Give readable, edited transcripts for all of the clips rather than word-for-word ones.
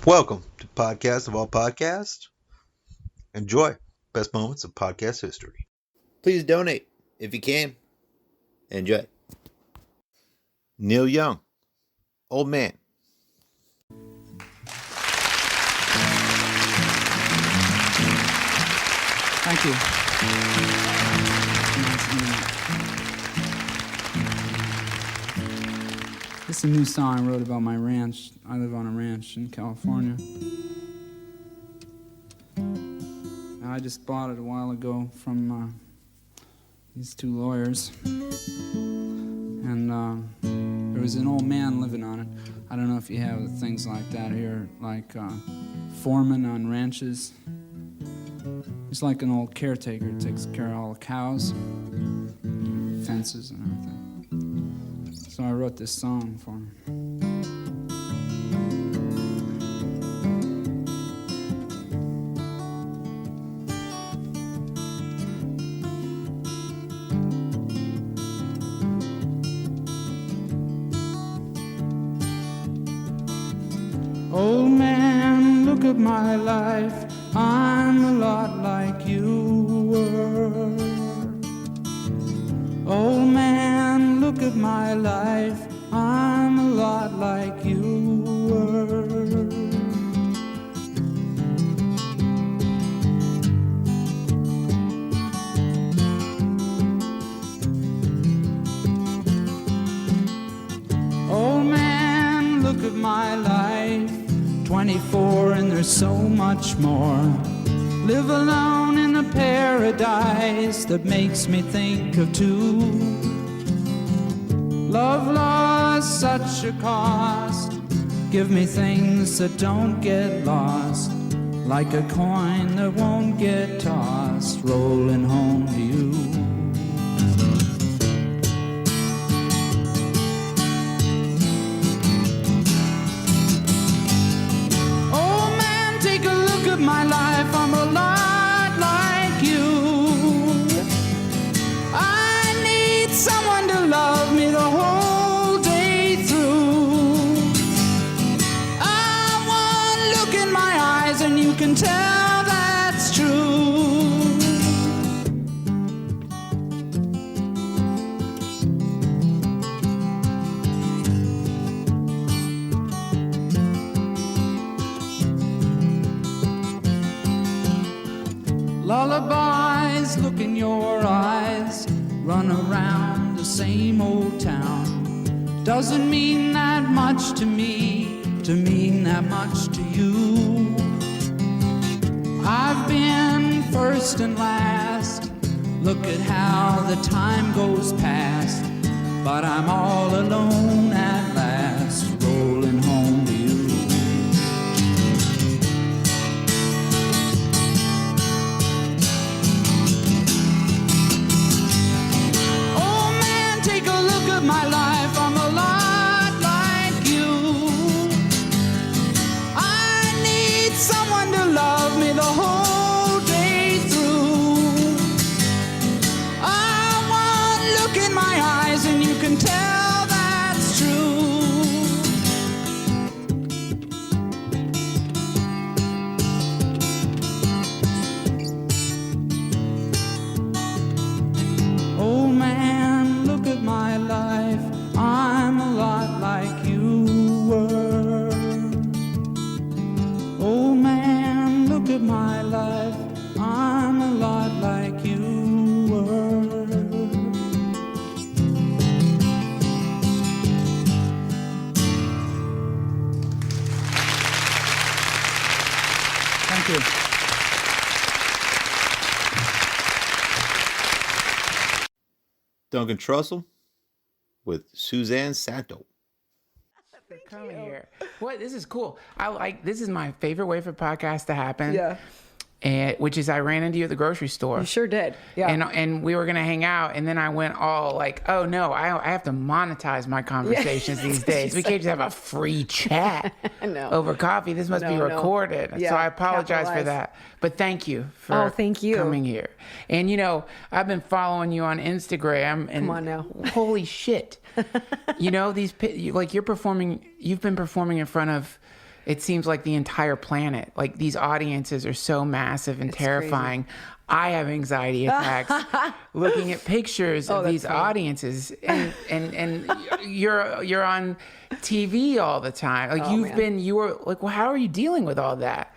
Welcome to Podcast of All Podcasts. Enjoy best moments of podcast history. Please donate if you can. Enjoy. Neil Young, Old Man. Thank you. This is a new song I wrote about my ranch. I live on a ranch in California. I just bought it a while ago from these two lawyers. And there was an old man living on it. I don't know if you have things like that here, like foreman on ranches. He's like an old caretaker, takes care of all the cows, fences and everything. So I wrote this song for him. Old man, look at my life. I'm a lot like you were. Old man, look at my life. I'm a lot like you were. Old man, look at my life. 24 and there's so much more. Live alone in a paradise that makes me think of two. Love lost such a cost. Give me things that don't get lost, like a coin that won't get tossed, rolling home to you. My life, I'm a lot like you. I need someone to love me the whole day through. I want look in my eyes and you can tell that's true. Lullabies, look in your eyes, run around the same old town. Doesn't mean that much to me, to mean that much to you. I've been first and last, look at how the time goes past. But I'm all alone at last, rolling home to you. My life, I'm a lot like you. I need someone to love me the whole day through. I want look in my eyes and you can tell that's true. Oh man, look at my life. I'm a lot like you were. Oh man, look at my life. I'm a lot like you were. Thank you. Duncan Trussell with Suzanne Santo. For coming here. What? This is cool. This is my favorite way for podcasts to happen. Yeah. And which is I ran into you at the grocery store. You sure did. Yeah. And we were gonna hang out, and then I went all like, oh no, I have to monetize my conversations these days. We can't just have a free chat over coffee. This must be recorded. Yeah, so I apologize for that. But thank you for coming here. And I've been following you on Instagram, and come on now. Holy shit. These like you've been performing in front of it seems like the entire planet. Like these audiences are so massive and terrifying. Crazy. I have anxiety attacks looking at pictures of these audiences, and you're on TV all the time. Like you were like, well, how are you dealing with all that?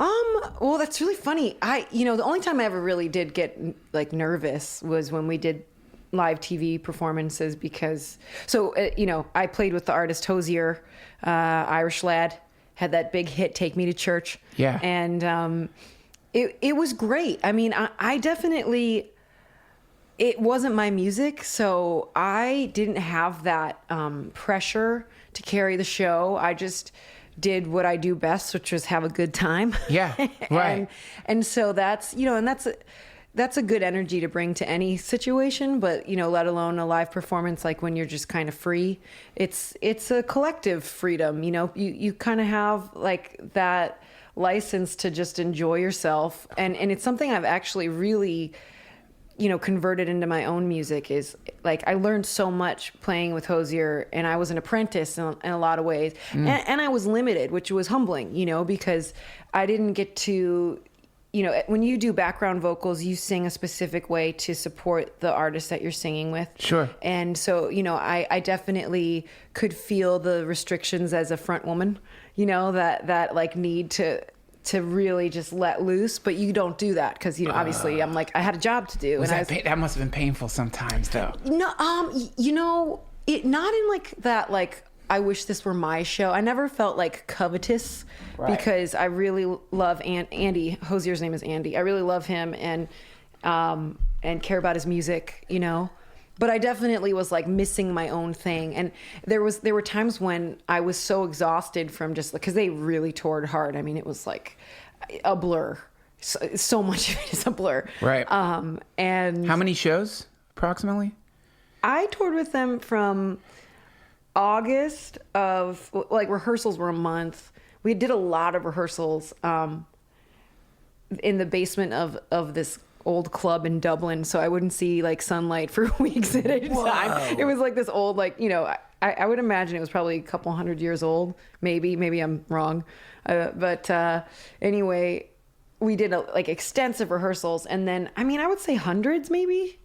Well, that's really funny. The only time I ever really did get like nervous was when we did live TV performances because, I played with the artist Hozier, Irish lad, had that big hit, Take Me to Church. Yeah. And, it was great. I mean, I definitely, it wasn't my music, so I didn't have that, pressure to carry the show. I just did what I do best, which was have a good time. Yeah, right. and so that's, and that's a good energy to bring to any situation, but, let alone a live performance, like when you're just kind of free, it's a collective freedom. You kind of have like that license to just enjoy yourself. And it's something I've actually really, converted into my own music is like, I learned so much playing with Hozier, and I was an apprentice in a lot of ways. And I was limited, which was humbling, because I didn't get to, when you do background vocals, you sing a specific way to support the artist that you're singing with. Sure. And so, I definitely could feel the restrictions as a front woman, that like need to really just let loose, but you don't do that because, obviously I'm like, I had a job to do. That must have been painful sometimes though. No, it not in like that, like, I wish this were my show. I never felt like covetous because I really love Andy. Hozier's name is Andy. I really love him and care about his music, But I definitely was like missing my own thing. And there were times when I was so exhausted from just because they really toured hard. I mean, it was like a blur. So much of it is a blur. Right. And how many shows approximately? I toured with them from August of, like, rehearsals were a month. We did a lot of rehearsals in the basement of this old club in Dublin, so I wouldn't see like sunlight for weeks at a time. It was like this old, like, I would imagine it was probably a couple hundred years old, maybe I'm wrong, but anyway, we did like extensive rehearsals, and then I would say hundreds, maybe.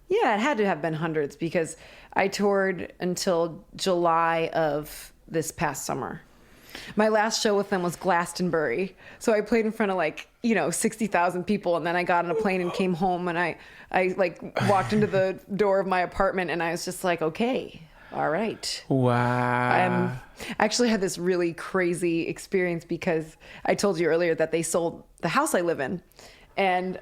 Yeah, it had to have been hundreds because I toured until July of this past summer. My last show with them was Glastonbury. So I played in front of 60,000 people, and then I got on a plane and came home, and I like walked into the door of my apartment, and I was just like, okay, all right. Wow. I actually had this really crazy experience because I told you earlier that they sold the house I live in, and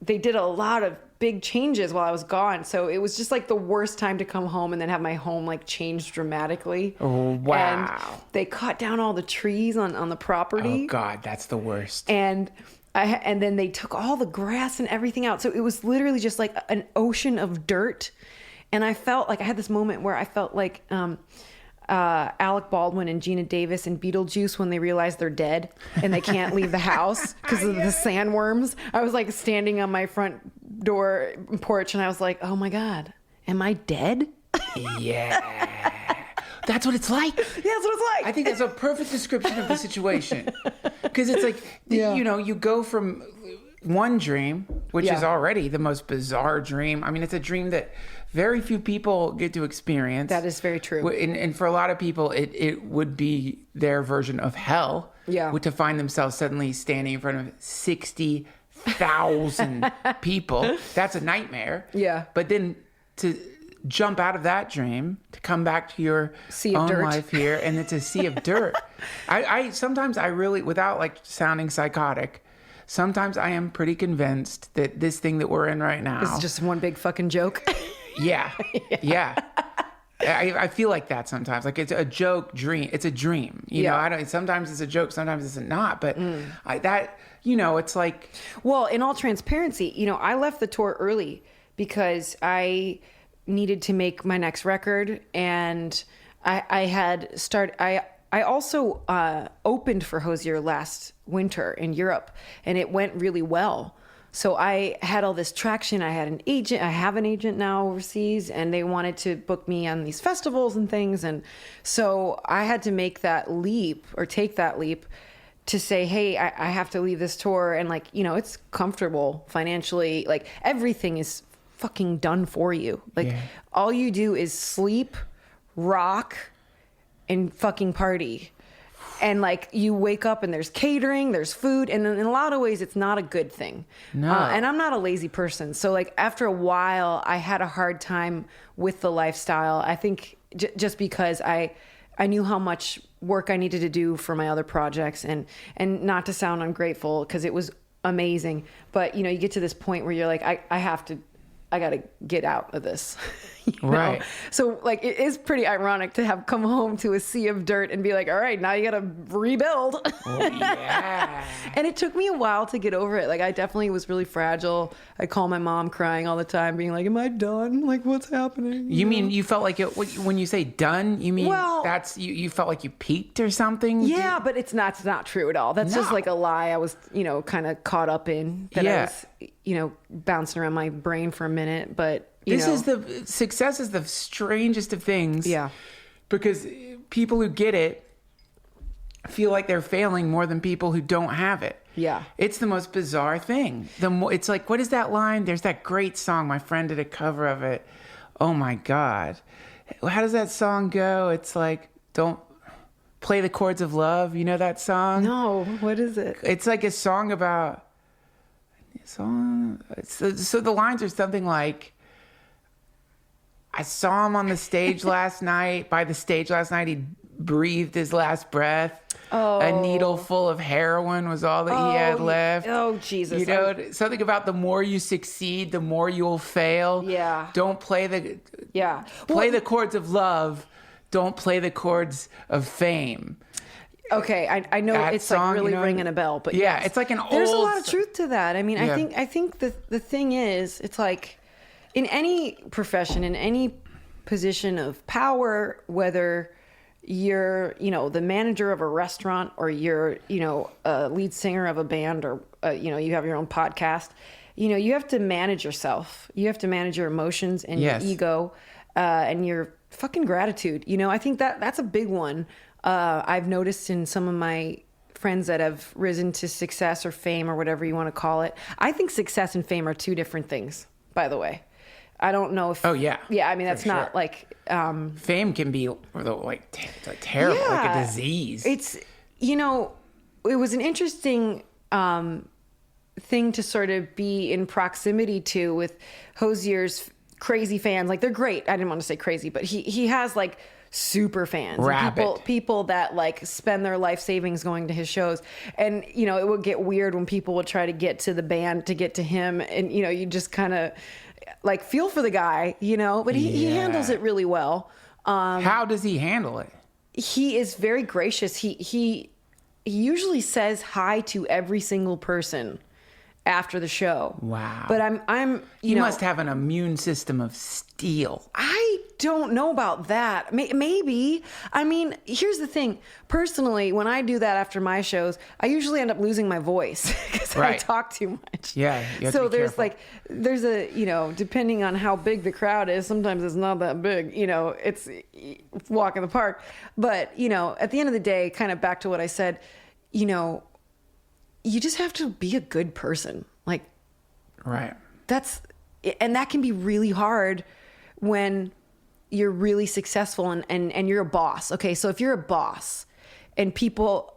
they did a lot of big changes while I was gone. So it was just like the worst time to come home and then have my home like changed dramatically. Oh, wow. And they cut down all the trees on the property. Oh God, that's the worst. And then they took all the grass and everything out. So it was literally just like an ocean of dirt. And I felt like I had this moment where I felt like Alec Baldwin and Gina Davis in Beetlejuice when they realize they're dead and they can't leave the house because of the sandworms. I was like standing on my front door porch and I was like, oh my God, am I dead? Yeah. That's what it's like. Yeah, that's what it's like. I think that's a perfect description of the situation. Because it's like, you go from one dream, which is already the most bizarre dream. I mean, it's a dream that very few people get to experience. That is very true. And for a lot of people, it would be their version of hell. Yeah. To find themselves suddenly standing in front of 60,000 people. That's a nightmare. Yeah. But then to jump out of that dream, to come back to your own life here, and it's a sea of dirt. I sometimes I really, without like sounding psychotic, sometimes I am pretty convinced that this thing that we're in right now is just one big fucking joke. Yeah. I feel like that sometimes. Like it's a joke dream. It's a dream. You know, sometimes it's a joke, sometimes it's not. But it's like. Well, in all transparency, I left the tour early because I needed to make my next record, and I also opened for Hozier last winter in Europe, and it went really well. So I had all this traction. I had an agent. I have an agent now overseas, and they wanted to book me on these festivals and things. And so I had to make that leap or take that leap to say, hey, I have to leave this tour. And like, you know, it's comfortable financially. Like everything is fucking done for you. Like all you do is sleep, rock, and fucking party. And like you wake up and there's catering, there's food, and in a lot of ways it's not a good thing. No. And I'm not a lazy person, so like after a while I had a hard time with the lifestyle. I think just because I knew how much work I needed to do for my other projects, and not to sound ungrateful because it was amazing, but you know, you get to this point where you're like, I got to get out of this. You know? Right. So like, it is pretty ironic to have come home to a sea of dirt and be like, all right, now you got to rebuild. Oh, yeah. And it took me a while to get over it. Like I definitely was really fragile. I call my mom crying all the time being like, am I done? Like what's happening? You mean you felt like when you say done, you mean that's you felt like you peaked or something? Yeah, but it's not true at all. That's just like a lie I was, you know, kind of caught up in that I was, you know, bouncing around my brain for a minute. But success is the strangest of things. Yeah. Because people who get it feel like they're failing more than people who don't have it. Yeah. It's the most bizarre thing. It's like, what is that line? There's that great song. My friend did a cover of it. Oh my God. How does that song go? It's like, don't play the chords of love. You know that song? No. What is it? It's like a song about... So the lines are something like, I saw him on the stage last night. By the stage last night, he breathed his last breath. Oh. A needle full of heroin was all that he had left. Oh, Jesus. You know, something about the more you succeed, the more you'll fail. Yeah. Don't play the... Yeah. Play the chords of love. Don't play the chords of fame. Okay, I know that it's song, like really ringing a bell, but yeah, it's like an old... There's a lot of truth to that. I mean, I think the thing is, it's like in any profession, in any position of power, whether you're, you know, the manager of a restaurant or you're, you know, a lead singer of a band or, you know, you have your own podcast, you know, you have to manage yourself. You have to manage your emotions and your ego and your fucking gratitude. You know, I think that's a big one. I've noticed in some of my friends that have risen to success or fame or whatever you want to call it. I think success and fame are two different things, by the way. I don't know if... Oh, yeah. Yeah, I mean, that's not like... Fame can be like terrible, like a disease. It's, you know, it was an interesting thing to sort of be in proximity to with Hozier's crazy fans. Like, they're great. I didn't want to say crazy, but he has like... super fans, people that like spend their life savings going to his shows. And you know, it would get weird when people would try to get to the band to get to him, and you know, you just kind of like feel for the guy, you know, but he handles it really well. How does he handle it? He is very gracious. He usually says hi to every single person after the show. Wow. But I'm you know, must have an immune system of steel. I don't know about that. Maybe. I mean, here's the thing. Personally, when I do that after my shows, I usually end up losing my voice because I talk too much. Yeah. So there's a, you know, depending on how big the crowd is, sometimes it's not that big, you know, it's walk in the park. But, you know, at the end of the day, kind of back to what I said, you know, you just have to be a good person. Like, right. And that can be really hard when you're really successful and you're a boss. Okay. So if you're a boss and people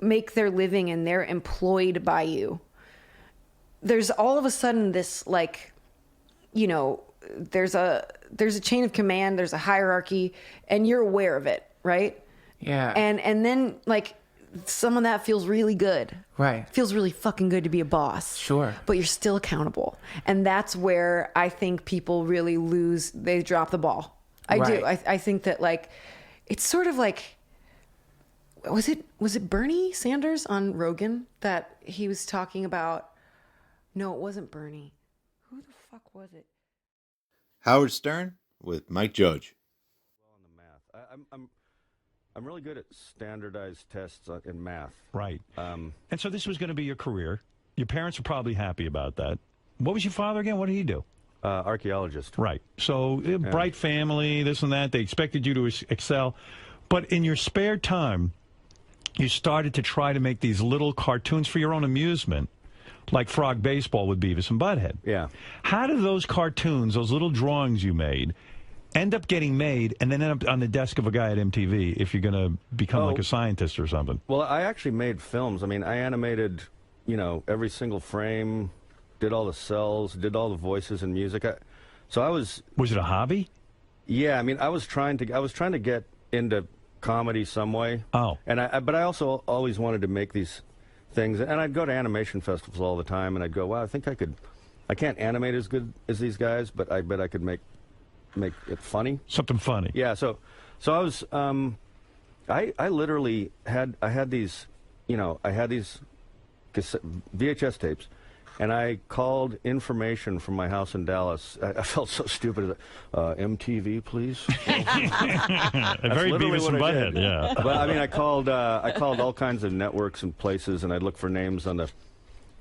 make their living and they're employed by you, there's all of a sudden this, like, you know, there's a chain of command, there's a hierarchy, and you're aware of it. Right. Yeah. And then like, some of that feels really good. Right. Feels really fucking good to be a boss. Sure. But you're still accountable. And that's where I think people really they drop the ball. I do. I think that like, it's sort of like, was it Bernie Sanders on Rogan that he was talking about? No, it wasn't Bernie. Who the fuck was it? Howard Stern with Mike Judge. Well, on the math, I'm really good at standardized tests in math. Right. And so this was going to be your career. Your parents are probably happy about that. What was your father again? What did he do? Archaeologist. Right. So, bright family, this and that. They expected you to excel. But in your spare time, you started to try to make these little cartoons for your own amusement, like Frog Baseball with Beavis and Butthead. Yeah. How did those cartoons, those little drawings you made, end up getting made and then end up on the desk of a guy at MTV if you're going to become like a scientist or something? Well, I actually made films. I mean, I animated, every single frame, did all the cells, did all the voices and music. So I was... Was it a hobby? Yeah, I mean, I was trying to get into comedy some way. Oh. But I also always wanted to make these things, and I'd go to animation festivals all the time, and I'd go, wow, I think I can't animate as good as these guys, but I bet I could make it funny. Something funny. Yeah, so I was, I literally had these, I had these VHS tapes, and I called information from my house in Dallas. I felt so stupid. MTV, please. Very Beavis and Butthead, yeah. But I mean, I called all kinds of networks and places, and I'd look for names on the,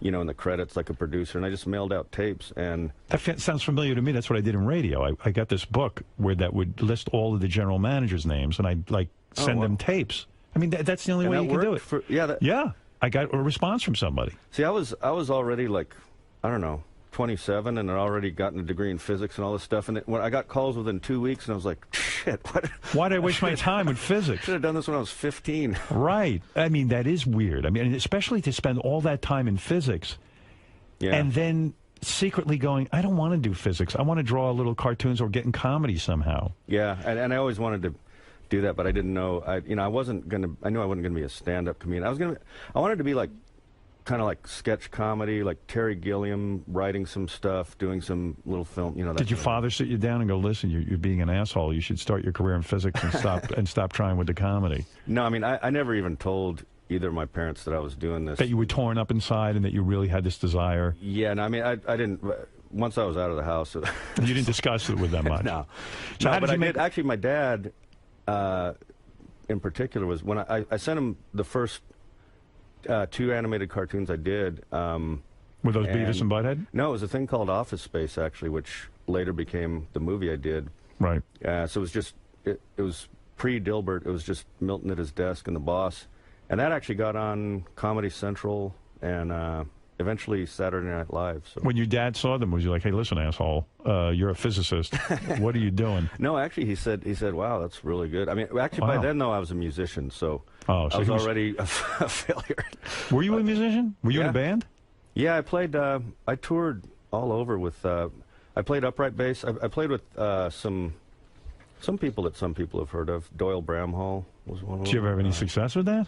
in the credits like a producer, and I just mailed out tapes. And that sounds familiar to me. That's what I did in radio. I got this book where that would list all of the general managers' names, and I'd send them tapes. I mean, that's the only way you can do it. Yeah. I got a response from somebody. See, I was already like, I don't know, 27, and I'd already gotten a degree in physics and all this stuff. And when I got calls within 2 weeks, and I was like, shit, what? Why did I waste my time with physics? Should have done this when I was 15. Right. I mean, that is weird. I mean, especially to spend all that time in physics, and then secretly going, I don't want to do physics. I want to draw little cartoons or get in comedy somehow. Yeah, and I always wanted to do that, but I didn't know. I knew I wasn't gonna be a stand-up comedian. I wanted to be like, kind of like sketch comedy, like Terry Gilliam, writing some stuff, doing some little film. Did your father sit you down and go, listen, you're being an asshole. You should start your career in physics and stop trying with the comedy? No, I mean, I never even told either of my parents that I was doing this. That you were torn up inside and that you really had this desire. Yeah, no, I mean, I didn't. Once I was out of the house, you didn't discuss it with them much. No. So how did you make? Actually, my dad. In particular, was when I sent him the first 2 animated cartoons I did. Were those Beavis and Butthead? No, it was a thing called Office Space, actually, which later became the movie I did. Right. So it was just, it was pre-Dilbert. It was just Milton at his desk and the boss. And that actually got on Comedy Central and eventually Saturday Night Live. So. When your dad saw them, was you like, hey, listen, asshole, you're a physicist. What are you doing? No, actually, he said, wow, that's really good. I mean, actually, by then, though, I was a musician, so, I was already a failure. Were you a musician? Were you in a band? Yeah, I played, I toured all over with, I played upright bass. I played with some people that some people have heard of. Doyle Bramhall was one of them. Did you ever have any success with that?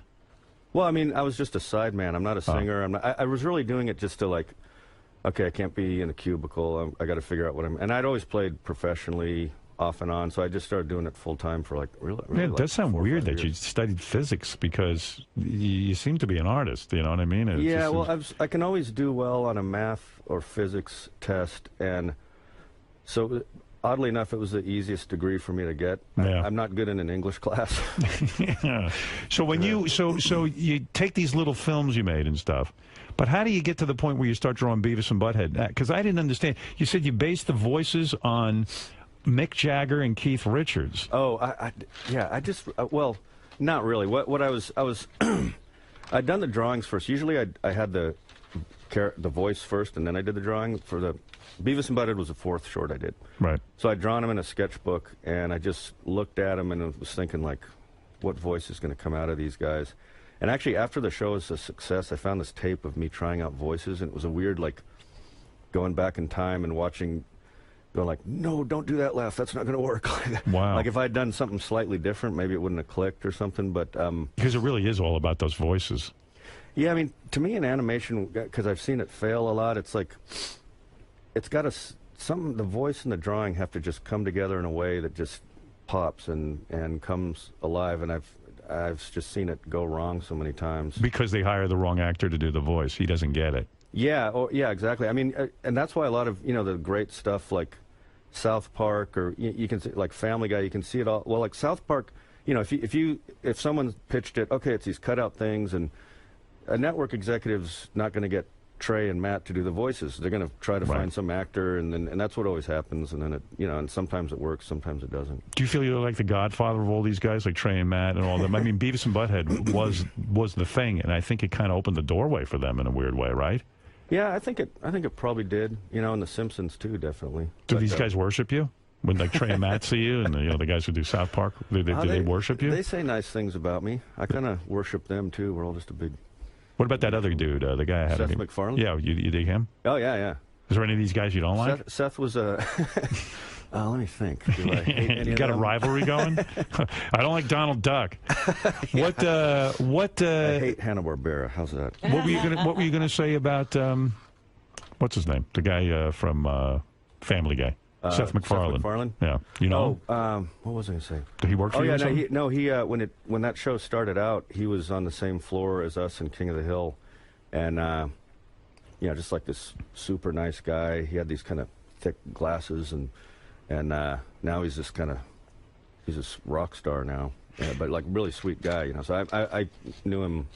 Well, I mean, I was just a sideman. I'm not a singer. I was really doing it just to, like, okay, I can't be in a cubicle. I got to figure out what I'm... And I'd always played professionally off and on, so I just started doing it full-time for, like, really it like does sound 4 or weird 5 that years. you studied physics because you seem to be an artist, you know what I mean? I can always do well on a math or physics test, and so... Oddly enough, it was the easiest degree for me to get. Yeah. I'm not good in an English class. Yeah. So when you take these little films you made and stuff, but how do you get to the point where you start drawing Beavis and Butthead? Because I didn't understand. You said you based the voices on Mick Jagger and Keith Richards. Oh, I just well, not really. What I was I'd done the drawings first. Usually I had the voice first, and then I did the drawing for the. Beavis and Butthead was the 4th short I did. Right. So I'd drawn them in a sketchbook, and I just looked at them and was thinking, like, what voice is going to come out of these guys? And actually, after the show was a success, I found this tape of me trying out voices, and it was a weird, like, going back in time and watching, going like, no, don't do that laugh. That's not going to work. Wow. Like, if I'd done something slightly different, maybe it wouldn't have clicked or something, but... because it really is all about those voices. Yeah, I mean, to me in animation, because I've seen it fail a lot, it's like... It's got the voice and the drawing have to just come together in a way that just pops and comes alive, and I've just seen it go wrong so many times. Because they hire the wrong actor to do the voice. He doesn't get it. Yeah, yeah, exactly. I mean, and that's why a lot of, the great stuff like South Park or you can see, like Family Guy, you can see it all. Well, like South Park, if someone pitched it, okay, it's these cutout things, and a network executive's not going to get Trey and Matt to do the voices. They're going to try to find some actor, and that's what always happens. And then it, and sometimes it works, sometimes it doesn't. Do you feel you're like the godfather of all these guys, like Trey and Matt and all them? I mean, Beavis and Butthead was the thing, and I think it kind of opened the doorway for them in a weird way, right? Yeah, I think it probably did. And The Simpsons too, definitely. Do these guys worship you? When like Trey and Matt see you, and the guys who do South Park, do they worship you? They say nice things about me. I kind of worship them too. We're all just a big. What about that other dude, the guy I had? Seth MacFarlane? Yeah, you dig him? Oh, yeah. Is there any of these guys you don't like? Seth was a... let me think. Do I hate any you got a rivalry going? I don't like Donald Duck. What? I hate Hanna-Barbera. How's that? What were you gonna say about what's his name? The guy from Family Guy. Seth MacFarlane. Seth MacFarlane? Yeah. You know? What was I going to say? Did he work for you? He when that show started out, he was on the same floor as us in King of the Hill, and just like this super nice guy. He had these kind of thick glasses, and now he's this rock star now, but like really sweet guy. So I knew him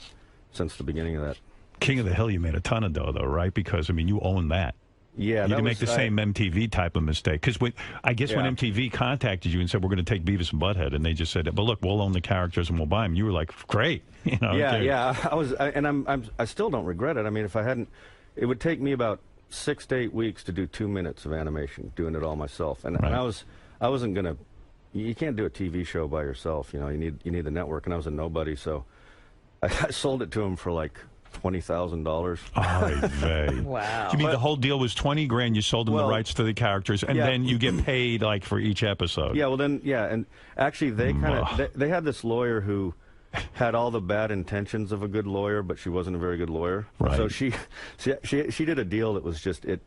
since the beginning of that. King of the Hill, you made a ton of dough, though, right? Because you own that. Yeah, you didn't make the same MTV type of mistake. Because when MTV contacted you and said, we're going to take Beavis and Butthead, and they just said, but look, we'll own the characters and we'll buy them, you were like, great. Yeah. I still don't regret it. I mean, if I hadn't, it would take me about 6 to 8 weeks to do 2 minutes of animation, doing it all myself. And I wasn't going to, you can't do a TV show by yourself. You need the network, and I was a nobody, so I sold it to him for like $20,000. Wow. You mean the whole deal was $20,000? You sold them the rights to the characters, and then you get paid like for each episode. Yeah. Well, then, and actually, they they had this lawyer who had all the bad intentions of a good lawyer, but she wasn't a very good lawyer. Right. So she did a deal that was just it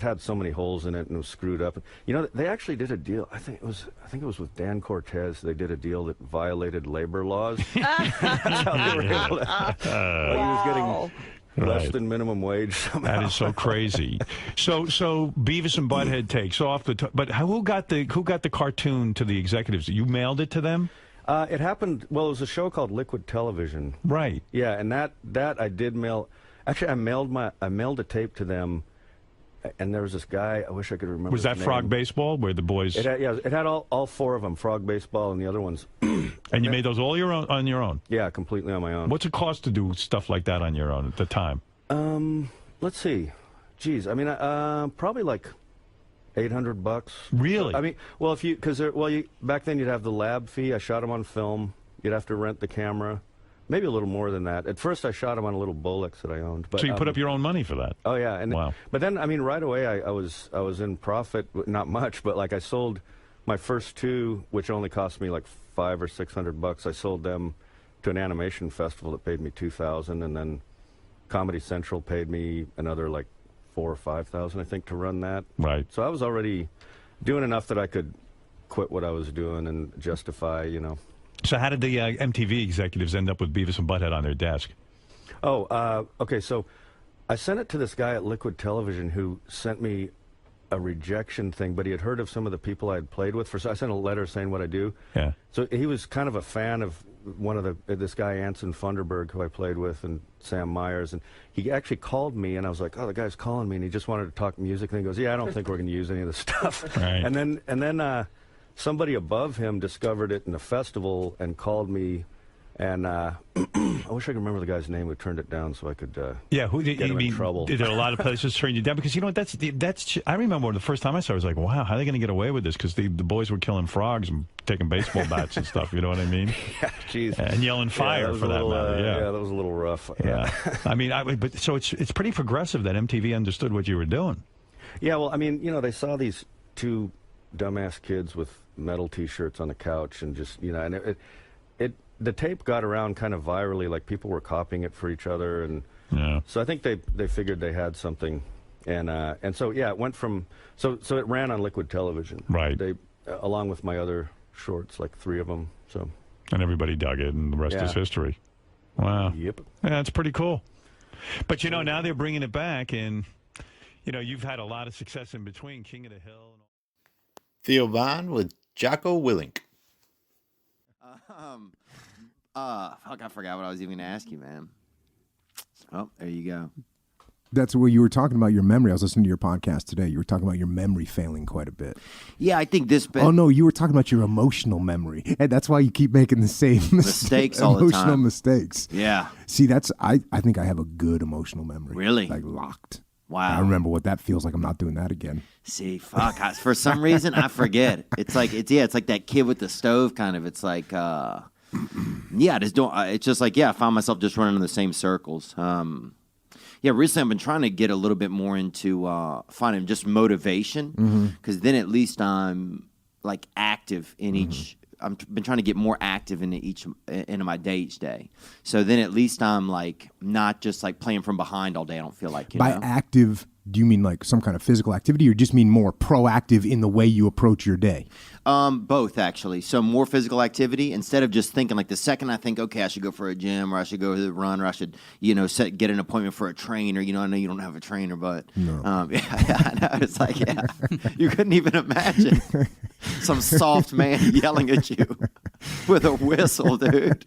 had so many holes in it and it was screwed up. They actually did a deal. I think it was with Dan Cortez. They did a deal that violated labor laws. That's how they were able to. He was getting less than minimum wage somehow. That is so crazy. So Beavis and Butthead takes off but who got the cartoon to the executives? You mailed it to them? It happened. Well, it was a show called Liquid Television. Right. Yeah, and that I did mail. Actually, I mailed a tape to them. And there was this guy, I wish I could remember Was that his Frog name. Baseball, where the boys... It had all four of them, Frog Baseball and the other ones. And you made those all on your own? Yeah, completely on my own. What's it cost to do stuff like that on your own at the time? Let's see. Geez, I mean, probably like $800. Really? I mean, well, back then you'd have the lab fee. I shot them on film. You'd have to rent the camera. Maybe a little more than that. At first, I shot him on a little Bolex that I owned. But, so you put up your own money for that? Oh yeah. Wow. But then, I mean, right away, I was in profit. Not much, but like I sold my first two, which only cost me like $500 or $600. I sold them to an animation festival that paid me $2,000, and then Comedy Central paid me another like $4,000 or $5,000, I think, to run that. Right. So I was already doing enough that I could quit what I was doing and justify, So how did the MTV executives end up with Beavis and Butthead on their desk? Oh, okay, so I sent it to this guy at Liquid Television who sent me a rejection thing, but he had heard of some of the people I had played with. So I sent a letter saying what I do. Yeah. So he was kind of a fan of this guy Anson Funderburg, who I played with, and Sam Myers, and he actually called me, and I was like, oh, the guy's calling me, and he just wanted to talk music, and he goes, yeah, I don't think we're going to use any of this stuff. Right. And then somebody above him discovered it in a festival and called me, and I wish I could remember the guy's name who turned it down so I could get him in trouble. There are a lot of places turning you down because that's. I remember the first time I saw it, I was like, wow, how are they going to get away with this? Because the boys were killing frogs and taking baseball bats and stuff. You know what I mean? Yeah, jeez. And yelling fire for that matter. Yeah, that was a little rough. Yeah. I mean, but so it's pretty progressive that MTV understood what you were doing. Yeah, well, I mean, they saw these two dumbass kids with metal T-shirts on the couch, and just and the tape got around kind of virally, like people were copying it for each other, and so I think they figured they had something, and so yeah, it went from so it ran on Liquid Television, right? They along with my other shorts, like 3 of them, so and everybody dug it, and the rest is history. Wow. Yep. Yeah, that's pretty cool. But now they're bringing it back, and you've had a lot of success in between King of the Hill. Theo Von with Jocko Willink. Fuck, I forgot what I was even going to ask you, man. Oh, there you go. That's what you were talking about, your memory. I was listening to your podcast today. You were talking about your memory failing quite a bit. Yeah, I think this... Oh, no, you were talking about your emotional memory. And that's why you keep making the same mistakes all the time. Emotional mistakes. Yeah. See, I think I have a good emotional memory. Really? Like locked. Wow. I remember what that feels like. I'm not doing that again. See, fuck. For some reason, I forget. It's like that kid with the stove kind of. It's like, I just don't... It's just like, I find myself just running in the same circles. Recently I've been trying to get a little bit more into finding just motivation, because then at least I'm like active in each. I've been trying to get more active into my day each day. So then at least I'm like not just like playing from behind all day. I don't feel like By active, do you mean like some kind of physical activity, or just mean more proactive in the way you approach your day? Both, actually. So more physical activity, instead of just thinking like the second I think, okay, I should go for a gym, or I should go to the run, or I should, get an appointment for a trainer. I know you don't have a trainer, but no. I know. It's like, you couldn't even imagine some soft man yelling at you with a whistle, dude.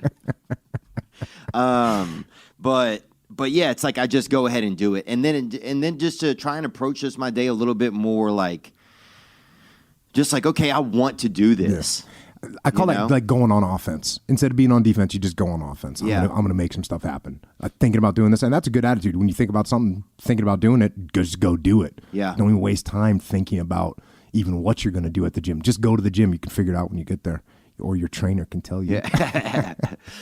But yeah, it's like I just go ahead and do it, and then just to try and approach just my day a little bit more like, just like, okay, I want to do this. Yeah. I call that like going on offense. Instead of being on defense, you just go on offense. I'm going to make some stuff happen. Thinking about doing this, and that's a good attitude. When you think about something, thinking about doing it, just go do it. Yeah. Don't even waste time thinking about even what you're going to do at the gym. Just go to the gym. You can figure it out when you get there. Or your trainer can tell you.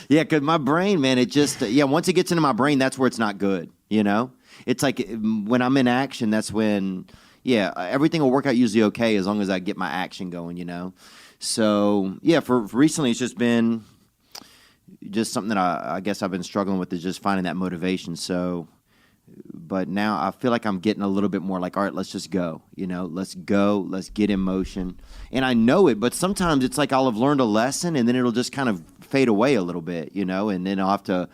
Yeah, because my brain, man, it just, once it gets into my brain, that's where it's not good, It's like when I'm in action, that's when, everything will work out usually okay as long as I get my action going, So, for recently, it's just been just something that I guess I've been struggling with, is just finding that motivation. So, but now I feel like I'm getting a little bit more like, all right, let's just go, let's go, let's get in motion. And I know it, but sometimes it's like I'll have learned a lesson and then it'll just kind of fade away a little bit, and then I'll have to,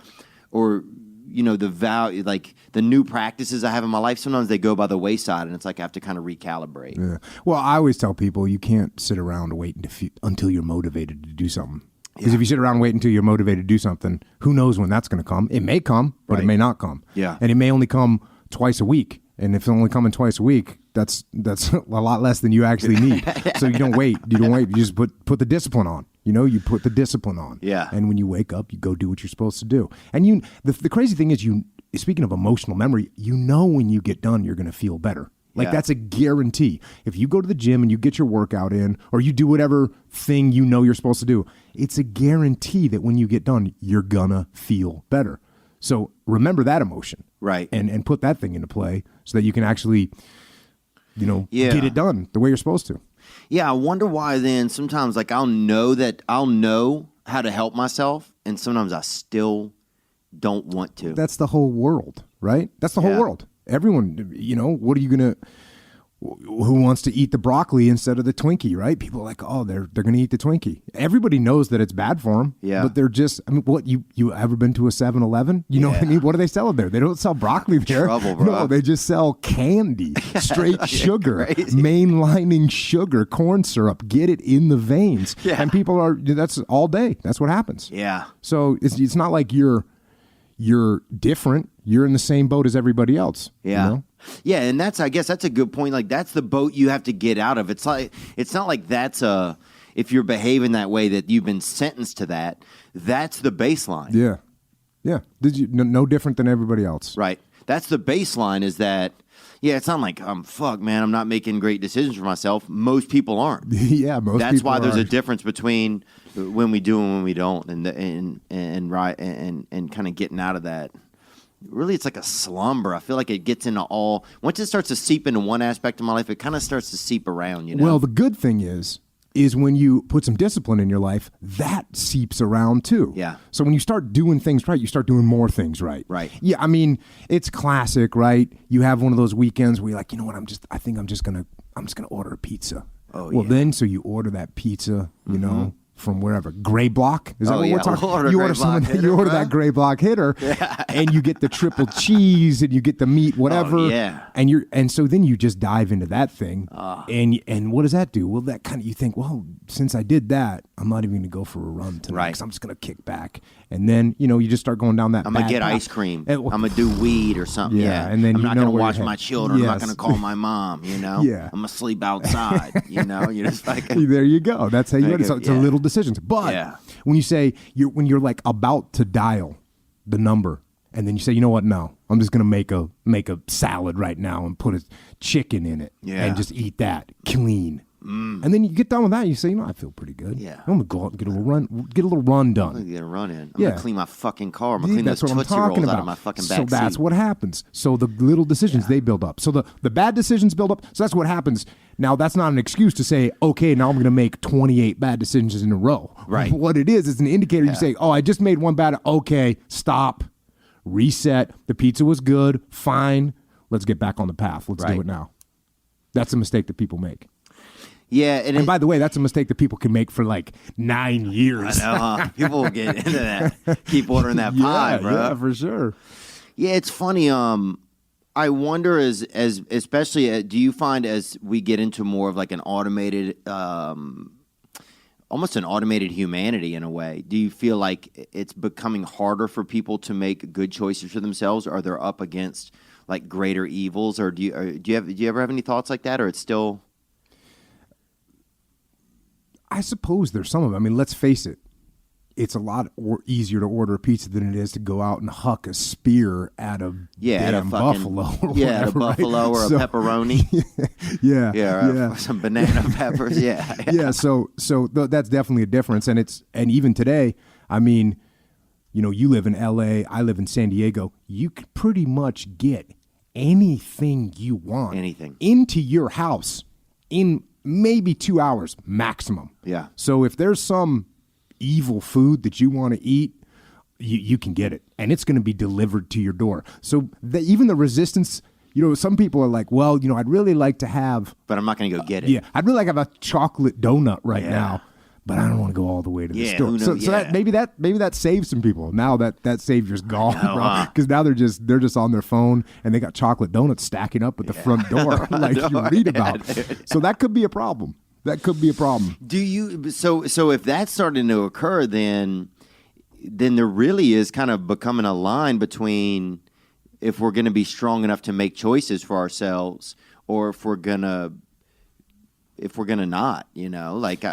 or, the value, like the new practices I have in my life, sometimes they go by the wayside and it's like I have to kind of recalibrate. Yeah. Well, I always tell people you can't sit around and wait until you're motivated to do something. Because if you sit around and wait until you're motivated to do something, who knows when that's going to come? It may come, but it may not come. Yeah. And it may only come twice a week. And if it's only coming twice a week, that's a lot less than you actually need. So you don't wait. You just put the discipline on. You put the discipline on. Yeah. And when you wake up, you go do what you're supposed to do. And the crazy thing is, speaking of emotional memory, when you get done, you're going to feel better. Like that's a guarantee. If you go to the gym and you get your workout in, or you do whatever thing you're supposed to do, it's a guarantee that when you get done, you're gonna feel better. So remember that emotion, right? And put that thing into play so that you can actually, get it done the way you're supposed to. Yeah, I wonder why then sometimes like I'll know how to help myself, and sometimes I still don't want to. That's the whole world, right? That's the whole world. Everyone, what are you going to, who wants to eat the broccoli instead of the Twinkie, right? People are like, oh, they're going to eat the Twinkie. Everybody knows that it's bad for them. Yeah. But they're just, what, you ever been to a 7-Eleven? You know what I mean? What do they sell there? They don't sell broccoli there. Trouble, bro. No, they just sell candy, straight sugar, mainlining sugar, corn syrup, get it in the veins. Yeah. And people that's all day. That's what happens. Yeah. So it's not like you're different. You're in the same boat as everybody else. Yeah. Yeah, and I guess that's a good point. Like that's the boat you have to get out of. It's not like that's if you're behaving that way that you've been sentenced to that. That's the baseline. Yeah. Yeah. No different than everybody else. Right. That's the baseline, is that it's not like fuck man, I'm not making great decisions for myself. Most people aren't. Yeah, That's why there's a difference between when we do and when we don't, and kind of getting out of that. Really, it's like a slumber. I feel like it gets into once it starts to seep into one aspect of my life, it kind of starts to seep around, Well, the good thing is when you put some discipline in your life, that seeps around too. Yeah. So when you start doing things right, you start doing more things right. Right. Yeah, I mean, it's classic, right? You have one of those weekends where you're like, you know what, I think I'm just gonna order a pizza. Oh, well, then so you order that pizza, from wherever. Gray block. Is that what we're talking? You order that gray block hitter, and you get the triple cheese, and you get the meat, whatever. Oh, yeah. And so then you just dive into that thing, and what does that do? Well, that kind of, you think, well, since I did that, I'm not even going to go for a run tonight. Right. 'Cause I'm just going to kick back, and then you just start going down that. I'm gonna get ice cream. I'm gonna do weed or something. Yeah, and then I'm not gonna watch you're my children. I'm not gonna call my mom. Yeah. I'm gonna sleep outside. You're just like there you go. That's how you do it. So it's a little decisions. But when you say when you're like about to dial the number, and then you say, you know what? No, I'm just gonna make a salad right now and put a chicken in it and just eat that clean. And then you get done with that, you say, I feel pretty good. Yeah. I'm gonna go out and get a little run done. I'm gonna get a run in. I'm gonna clean my fucking car. I'm gonna clean those that's what Tootsie I'm talking Rolls about. out of my fucking back So that's seat. what happens. So the little decisions, they build up. So the bad decisions build up. So that's what happens. Now, that's not an excuse to say, okay, now I'm going to make 28 bad decisions in a row. Right. What it is an indicator. You say, oh, I just made one bad. Okay, stop, reset. The pizza was good. Fine. Let's get back on the path. Let's do it now. That's a mistake that people make. Yeah, and by the way, that's a mistake that people can make for like 9 years. I know, huh? People will get into that. Keep ordering that pie, bro. Yeah, for sure. Yeah, it's funny. I wonder, as especially, do you find as we get into more of like an automated, almost an automated humanity in a way, do you feel like it's becoming harder for people to make good choices for themselves? Or they're up against like greater evils, or do you ever have any thoughts like that, or it's still? I suppose there's some of it. I mean, let's face it. It's a lot easier to order a pizza than it is to go out and huck a spear at a buffalo. At a buffalo or a pepperoni. Yeah. Some banana peppers. Yeah. So that's definitely a difference, and even today. I mean, you live in L.A. I live in San Diego. You could pretty much get anything you want, into your house in maybe 2 hours maximum. Yeah. So if there's some evil food that you want to eat, you can get it, and it's going to be delivered to your door. So even the resistance, some people are like, well, I'd really like to have, but I'm not going to go get it. Yeah, I'd really like to have a chocolate donut right now, but I don't want to go all the way to the store. So that maybe that saves some people. Now that savior's gone, because now they're just on their phone and they got chocolate donuts stacking up at the front door, like you read about. So that could be a problem. Do you? So if that's starting to occur, then there really is kind of becoming a line between if we're going to be strong enough to make choices for ourselves, or if we're gonna not, like,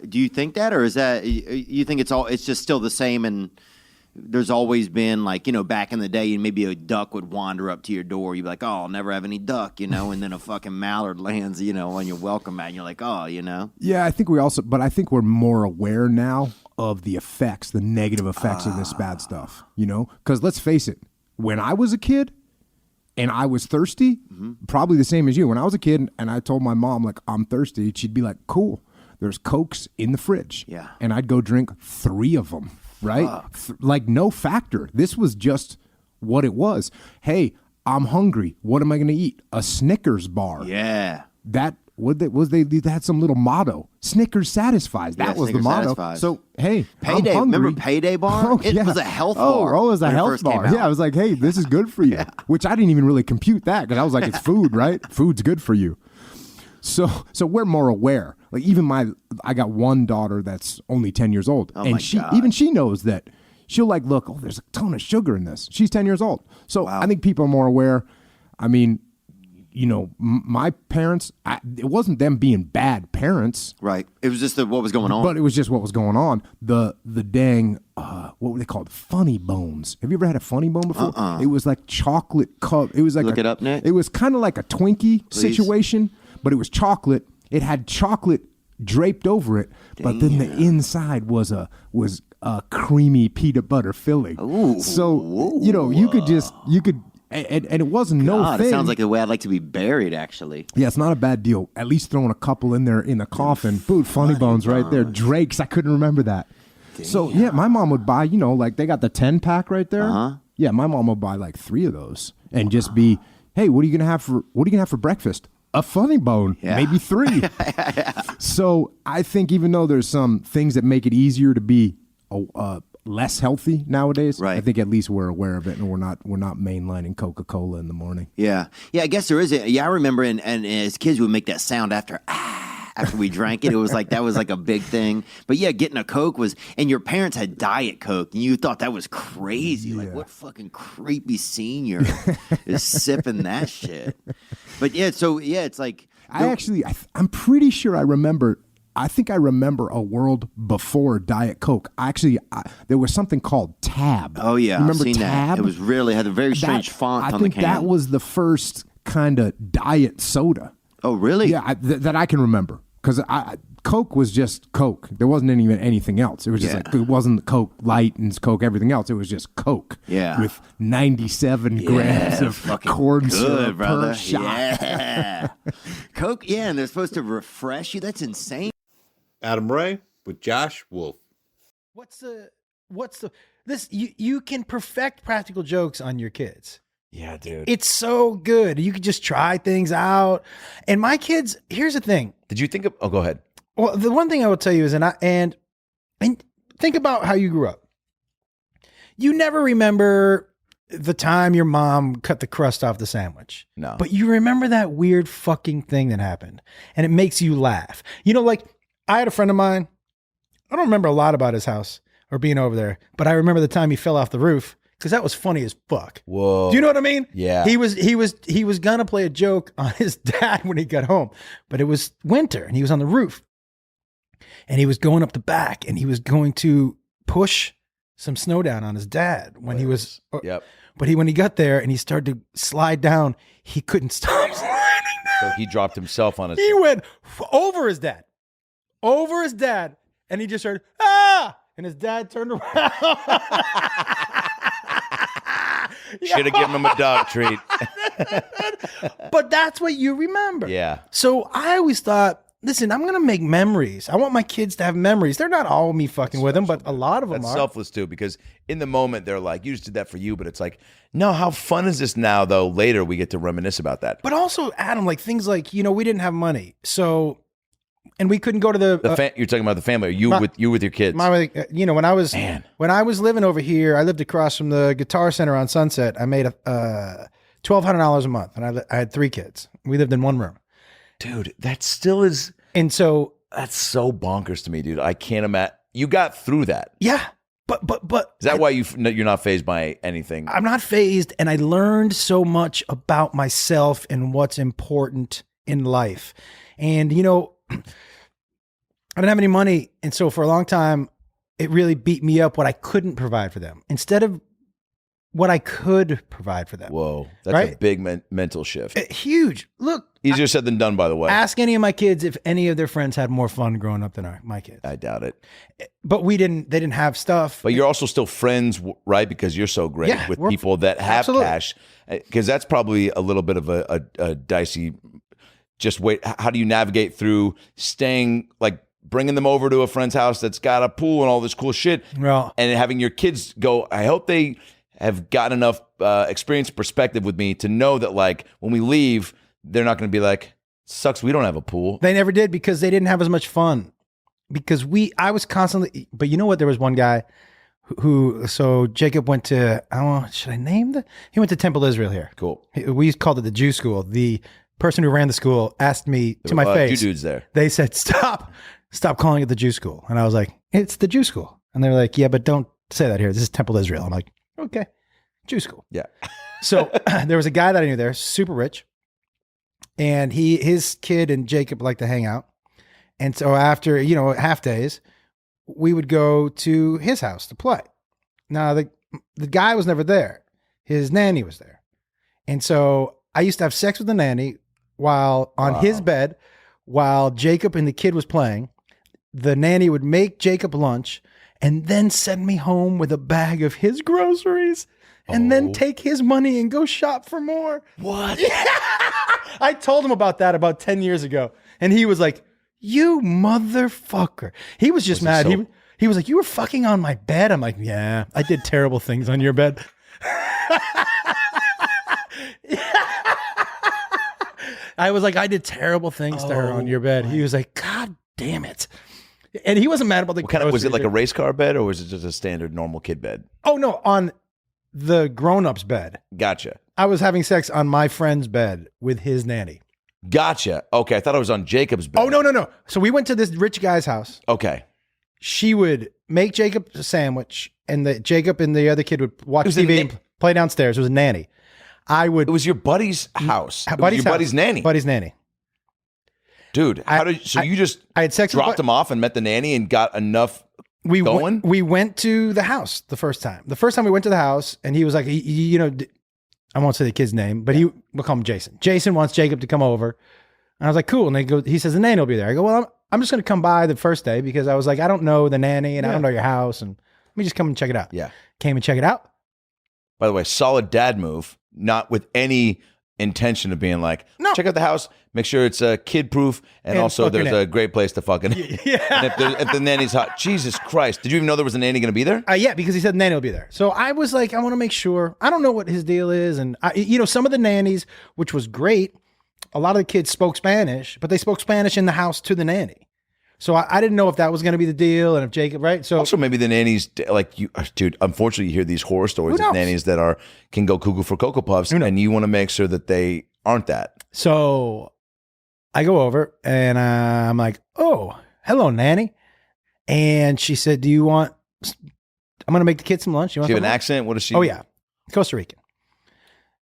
do you think that, or is that, you think it's just still the same, and there's always been, like, back in the day, maybe a duck would wander up to your door, you'd be like, oh, I'll never have any duck, and then a fucking mallard lands, on your welcome mat, and you're like, oh, Yeah, I think we're more aware now of the effects, the negative effects of this bad stuff, because let's face it, when I was a kid, and I was thirsty, probably the same as you. When I was a kid and I told my mom, like, I'm thirsty, she'd be like, cool, there's Cokes in the fridge. Yeah. And I'd go drink 3 of them, right? Like, no factor. This was just what it was. Hey, I'm hungry. What am I going to eat? A Snickers bar. Yeah. They had some little motto. Snickers satisfies. That was Snickers the motto. Satisfies. So, hey, Payday. I'm hungry. Remember Payday bar? It was a health bar. Oh, it was a health bar. Yeah, I was like, hey, this is good for you. Which I didn't even really compute that, because I was like, it's food, right? Food's good for you. So we're more aware. Like, I got one daughter that's only 10 years old, and she knows that. She'll like, look, oh, there's a ton of sugar in this. She's 10 years old. So I think people are more aware. I mean, my parents, it wasn't them being bad parents. Right. It was just what was going on. But it was just what was going on. The dang, what were they called? Funny Bones. Have you ever had a Funny Bone before? It was like chocolate cup. It was like Look it up, Nick. It was kind of like a Twinkie situation, but it was chocolate. It had chocolate draped over it, but then the inside was a creamy peanut butter filling. Ooh. So, you could. And it wasn't no thing. It sounds like the way I'd like to be buried, actually. Yeah, it's not a bad deal. At least throwing a couple in there in the coffin. Food, Funny Bones right there. Drake's, I couldn't remember that. Damn. So, yeah, my mom would buy, like they got the 10-pack right there. Yeah, my mom would buy like 3 of those and just be, hey, what are you going to have for breakfast? a funny bone, maybe 3. So I think even though there's some things that make it easier to be less healthy nowadays, I think at least we're aware of it, and we're not mainlining Coca-Cola in the morning. Yeah. I guess there is. I remember, and as kids, we would make that sound after we drank it. It was like that was like a big thing. But yeah, getting a Coke was, and your parents had Diet Coke, and you thought that was crazy. Like, what fucking creepy senior is sipping that shit? But it's like I'm pretty sure I remember. I think I remember a world before Diet Coke. There was something called Tab. Oh yeah, remember I've seen Tab? That. It was really had a very strange font on the can. I think that was the first kind of diet soda. Oh really? Yeah, that I can remember. Because Coke was just Coke. There wasn't even anything else. It was just like, it wasn't Coke Light and Coke everything else. It was just Coke. Yeah. With 97 grams of corn syrup brother. per shot. Yeah. Coke, and they're supposed to refresh you. That's insane. Adam Ray with Josh Wolf. What's this? You can perfect practical jokes on your kids. Yeah, dude. It's so good. You can just try things out. And my kids, here's the thing. Did you think of, go ahead. Well, the one thing I will tell you is, and think about how you grew up. You never remember the time your mom cut the crust off the sandwich. No. But you remember that weird fucking thing that happened. And it makes you laugh. You know, like I had a friend of mine. I don't remember a lot about his house or being over there, but I remember the time he fell off the roof. Because that was funny as fuck. Whoa. Do you know what I mean? Yeah. He was gonna play a joke on his dad when he got home, but it was winter and he was on the roof. And he was going up the back and he was going to push some snow down on his dad when he was Yep. But when he got there and he started to slide down, he couldn't stop sliding down. So he dropped himself on his He went over his dad. And he just heard, ah! And his dad turned around. Should have given him a dog treat. But that's what you remember. Yeah. So I always thought, listen, I'm going to make memories. I want my kids to have memories. They're not all me fucking with them, but a lot of them That's are. selfless too, because in the moment they're like, you just did that for you, but it's like, no, how fun is this now though? Later we get to reminisce about that. But also, Adam, like things like, we didn't have money. So, and we couldn't go to you're talking about the family. Are you with your kids? When I was living over here, I lived across from the Guitar Center on Sunset. I made $1,200 a month, and I had 3 kids. We lived in one room. Dude, that still is. And so that's so bonkers to me, dude. I can't imagine. You got through that. Yeah, but is that why you're not fazed by anything? I'm not fazed, and I learned so much about myself and what's important in life. And I didn't have any money. And so for a long time, it really beat me up what I couldn't provide for them instead of what I could provide for them. Whoa. That's right? a big mental shift. Huge. Look. Easier said than done, by the way. Ask any of my kids if any of their friends had more fun growing up than my kids. I doubt it. But they didn't have stuff. But you're also still friends, right? Because you're so great with people that have absolutely. cash. Because that's probably a little bit of a dicey, just wait. How do you navigate through staying, like bringing them over to a friend's house that's got a pool and all this cool shit, and having your kids go, I hope they have gotten enough experience and perspective with me to know that like when we leave, they're not going to be like, sucks we don't have a pool. They never did because they didn't have as much fun. Because I was constantly, but you know what? There was one guy so Jacob went to, should I name he went to Temple Israel here. Cool. We called it the Jew school. The person who ran the school asked me to my face. 2 dudes there. They said, stop calling it the Jew school. And I was like, it's the Jew school. And they were like, yeah, but don't say that here. This is Temple Israel. I'm like, okay, Jew school. Yeah. So there was a guy that I knew there, super rich. And his kid and Jacob liked to hang out. And so after, half days, we would go to his house to play. Now, the guy was never there. His nanny was there. And so I used to have sex with the nanny while on his bed, while Jacob and the kid was playing. The nanny would make Jacob lunch and then send me home with a bag of his groceries and then take his money and go shop for more. What? Yeah. I told him about that about 10 years ago. And he was like, you motherfucker. He was just mad. He was like, you were fucking on my bed. I'm like, yeah, I did terrible things on your bed. I was like, I did terrible things to her on your bed. He was like, God damn it. And he wasn't mad about the What kind of, was it like a race car bed or was it just a standard normal kid bed? Oh, no, on the grown-up's bed. Gotcha. I was having sex on my friend's bed with his nanny. Gotcha. Okay, I thought I was on Jacob's bed. Oh, no. So we went to this rich guy's house. Okay. She would make Jacob a sandwich, and Jacob and the other kid would watch TV and play downstairs. It was a nanny. It was your buddy's house. Buddy's nanny. Buddy's nanny. Dude, you just I had sex dropped him off and met the nanny and got enough going? We went to the house the first time. The first time we went to the house, and he was like, I won't say the kid's name, but we'll call him Jason. Jason wants Jacob to come over. And I was like, cool. And he says, the nanny will be there. I go, well, I'm just going to come by the first day because I was like, I don't know the nanny and I don't know your house. And let me just come and check it out. Yeah. Came and check it out. By the way, solid dad move, not with any intention of being like, check out the house, make sure it's kid proof, and also there's a great place to fucking. Yeah. And if the nanny's hot, Jesus Christ, did you even know there was a nanny going to be there? Yeah, because he said the nanny will be there. So I was like, I want to make sure. I don't know what his deal is, and some of the nannies, which was great. A lot of the kids spoke Spanish, but they spoke Spanish in the house to the nanny. So I didn't know if that was going to be the deal, and if Jacob, right? So also maybe the nannies, like you, dude. Unfortunately, you hear these horror stories of nannies that can go cuckoo for Cocoa Puffs, and you want to make sure that they aren't that. So I go over and I'm like, "Oh, hello, nanny," and she said, "Do you want? I'm going to make the kids some lunch. You want? Do you have an accent? What is she? Oh yeah, Costa Rican."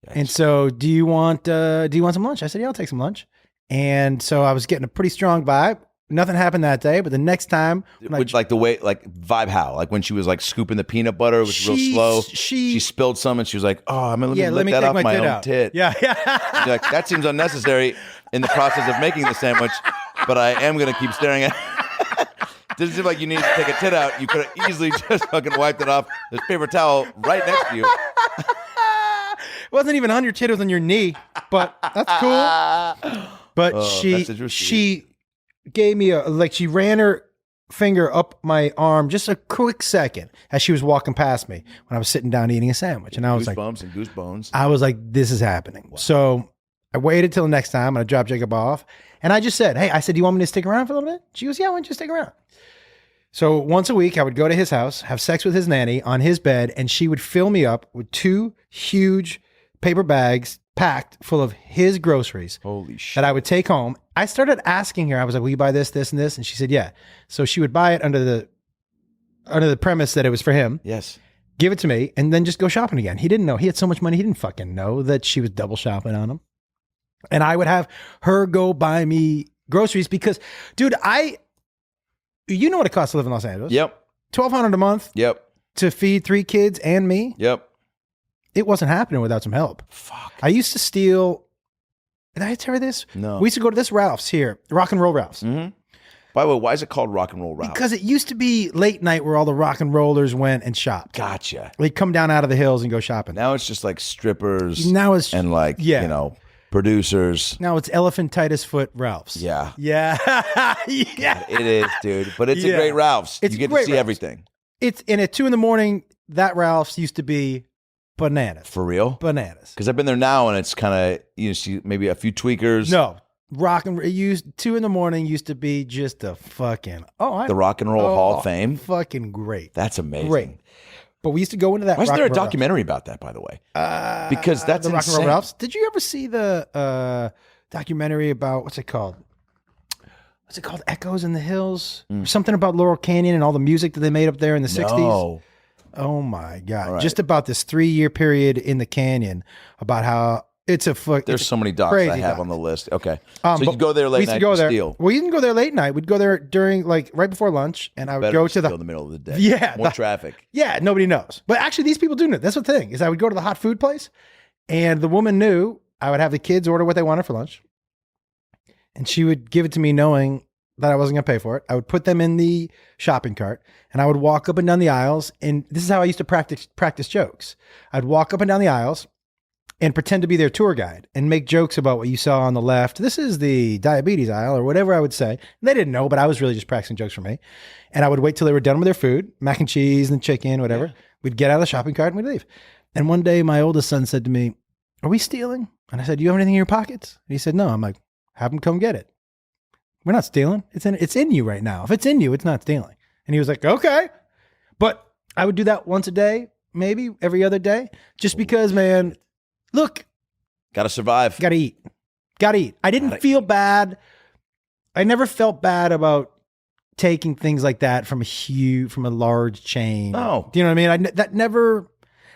Yikes. And so, do you want some lunch? I said, "Yeah, I'll take some lunch." And so I was getting a pretty strong vibe. Nothing happened that day, but the next time, like the way, like vibe, how, like when she was like scooping the peanut butter, it was real slow. She spilled some, and she was like, "Oh, I'm gonna lick that off my own tit." Yeah. You're like, that seems unnecessary in the process of making the sandwich, but I am gonna keep staring at. Doesn't seem like you need to take a tit out. You could have easily just fucking wiped it off. There's paper towel right next to you. It wasn't even on your tit; it was on your knee. But that's cool. But she gave me she ran her finger up my arm just a quick second as she was walking past me when I was sitting down eating a sandwich. And I was goosebumps and goosebones. I was like, this is happening. Wow. So I waited till the next time and I dropped Jacob off. And I just said, hey, do you want me to stick around for a little bit? She goes, yeah, why don't you stick around? So once a week I would go to his house, have sex with his nanny on his bed, and she would fill me up with 2 huge paper bags packed full of his groceries. Holy shit. That I would take home. I started asking her, I was like, will you buy this, this, and this? And she said, yeah. So she would buy it under the premise that it was for him. Yes. Give it to me, and then just go shopping again. He didn't know. He had so much money, he didn't fucking know that she was double shopping on him. And I would have her go buy me groceries because, dude, you know what it costs to live in Los Angeles? Yep. $1,200 a month. Yep. To feed 3 kids and me. Yep. It wasn't happening without some help. Fuck. I used to steal. Did I tell you this? No. We used to go to this Ralph's here, Rock and Roll Ralph's. Mm-hmm. By the way, why is it called Rock and Roll Ralph's? Because it used to be late night where all the rock and rollers went and shopped. Gotcha. They'd come down out of the hills and go shopping. Now it's just like strippers. Now it's and like producers. Now it's elephantitis foot Ralph's. Yeah. Yeah. Yeah. It is, dude. But it's a great Ralph's. You get to see everything. And at 2 a.m, that Ralph's used to be bananas. For real? Bananas. Because I've been there now and it's kind of, see maybe a few tweakers. No. It used 2 a.m. used to be just a fucking the Rock and Roll Hall of Fame. Fucking great. That's amazing. Great. But we used to go into that. Why isn't there a documentary about that, by the way? Because that's the Rock and insane. Roll Ralph's. Did you ever see the documentary about what's it called? What's it called? Echoes in the Hills? Or something about Laurel Canyon and all the music that they made up there in the 60s? No. Oh my God. Right. Just about this 3-year period in the canyon about how there's so many docs I have on the list. Okay. So you go there late night to steal. Well, you didn't go there late night. We'd go there during right before lunch, and I would go to the middle of the day. Yeah. More traffic. Yeah. Nobody knows. But actually these people do know. That's the thing is I would go to the hot food place, and the woman knew I would have the kids order what they wanted for lunch, and she would give it to me knowing that I wasn't going to pay for it. I would put them in the shopping cart, and I would walk up and down the aisles. And this is how I used to practice jokes. I'd walk up and down the aisles and pretend to be their tour guide and make jokes about what you saw on the left. This is the diabetes aisle or whatever I would say. And they didn't know, but I was really just practicing jokes for me. And I would wait till they were done with their food, mac and cheese and chicken, whatever. Yeah. We'd get out of the shopping cart and we'd leave. And one day my oldest son said to me, are we stealing? And I said, do you have anything in your pockets? And he said, no. I'm like, have him come get it. We're not stealing. It's in you right now. If it's in you, it's not stealing. And he was like, okay. But I would do that once a day, maybe every other day, just because, man, look. Got to survive. Got to eat. I didn't feel bad. I never felt bad about taking things like that from a large chain. Oh. Do you know what I mean?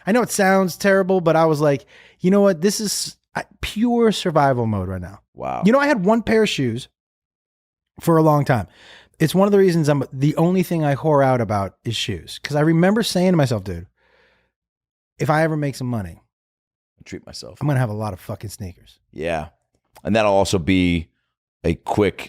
I know it sounds terrible, but I was like, you know what? This is pure survival mode right now. Wow. You know, I had one pair of shoes for a long time. It's one of the reasons the only thing I whore out about is shoes. Because I remember saying to myself, dude, if I ever make some money, treat myself. I'm going to have a lot of fucking sneakers. Yeah. And that'll also be a quick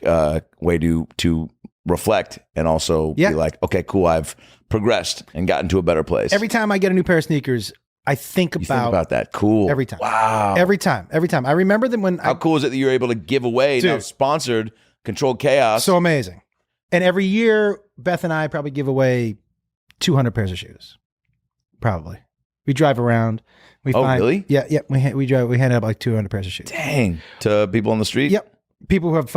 way to reflect and also be like, okay, cool, I've progressed and gotten to a better place. Every time I get a new pair of sneakers, I think about that. Cool. Every time. Wow. Every time. I remember them when How cool is it that you're able to give away now sponsored Controlled Chaos? So amazing. And every year, Beth and I probably give away 200 pairs of shoes. Probably. We drive around. Really? Yeah. We hand out like 200 pairs of shoes. Dang. To people on the street? Yep. People who have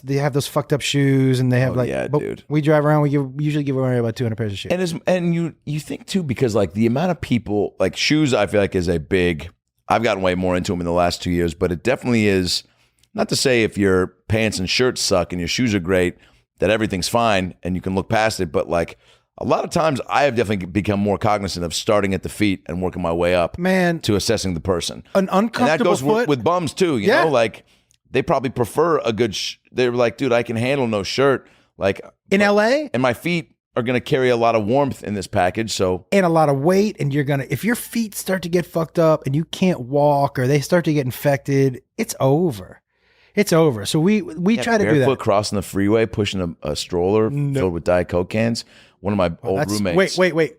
they have those fucked up shoes and they have dude. We drive around, we usually give away about 200 pairs of shoes. And you think too, because like the amount of people, like shoes I feel like is a big, I've gotten way more into them in the last 2 years, but it definitely is, not to say if your pants and shirts suck and your shoes are great, that everything's fine and you can look past it. But like a lot of times I have definitely become more cognizant of starting at the feet and working my way up to assessing the person. An uncomfortable and that goes foot. with bums too, you know, like they probably prefer a good, they're like, dude, I can handle no shirt. Like in LA. And my feet are going to carry a lot of warmth in this package. So, and a lot of weight. And if your feet start to get fucked up and you can't walk or they start to get infected, it's over. It's over. So we try to do that. Barefoot crossing the freeway, pushing a stroller filled with Diet Coke cans. One of my old roommates. Wait.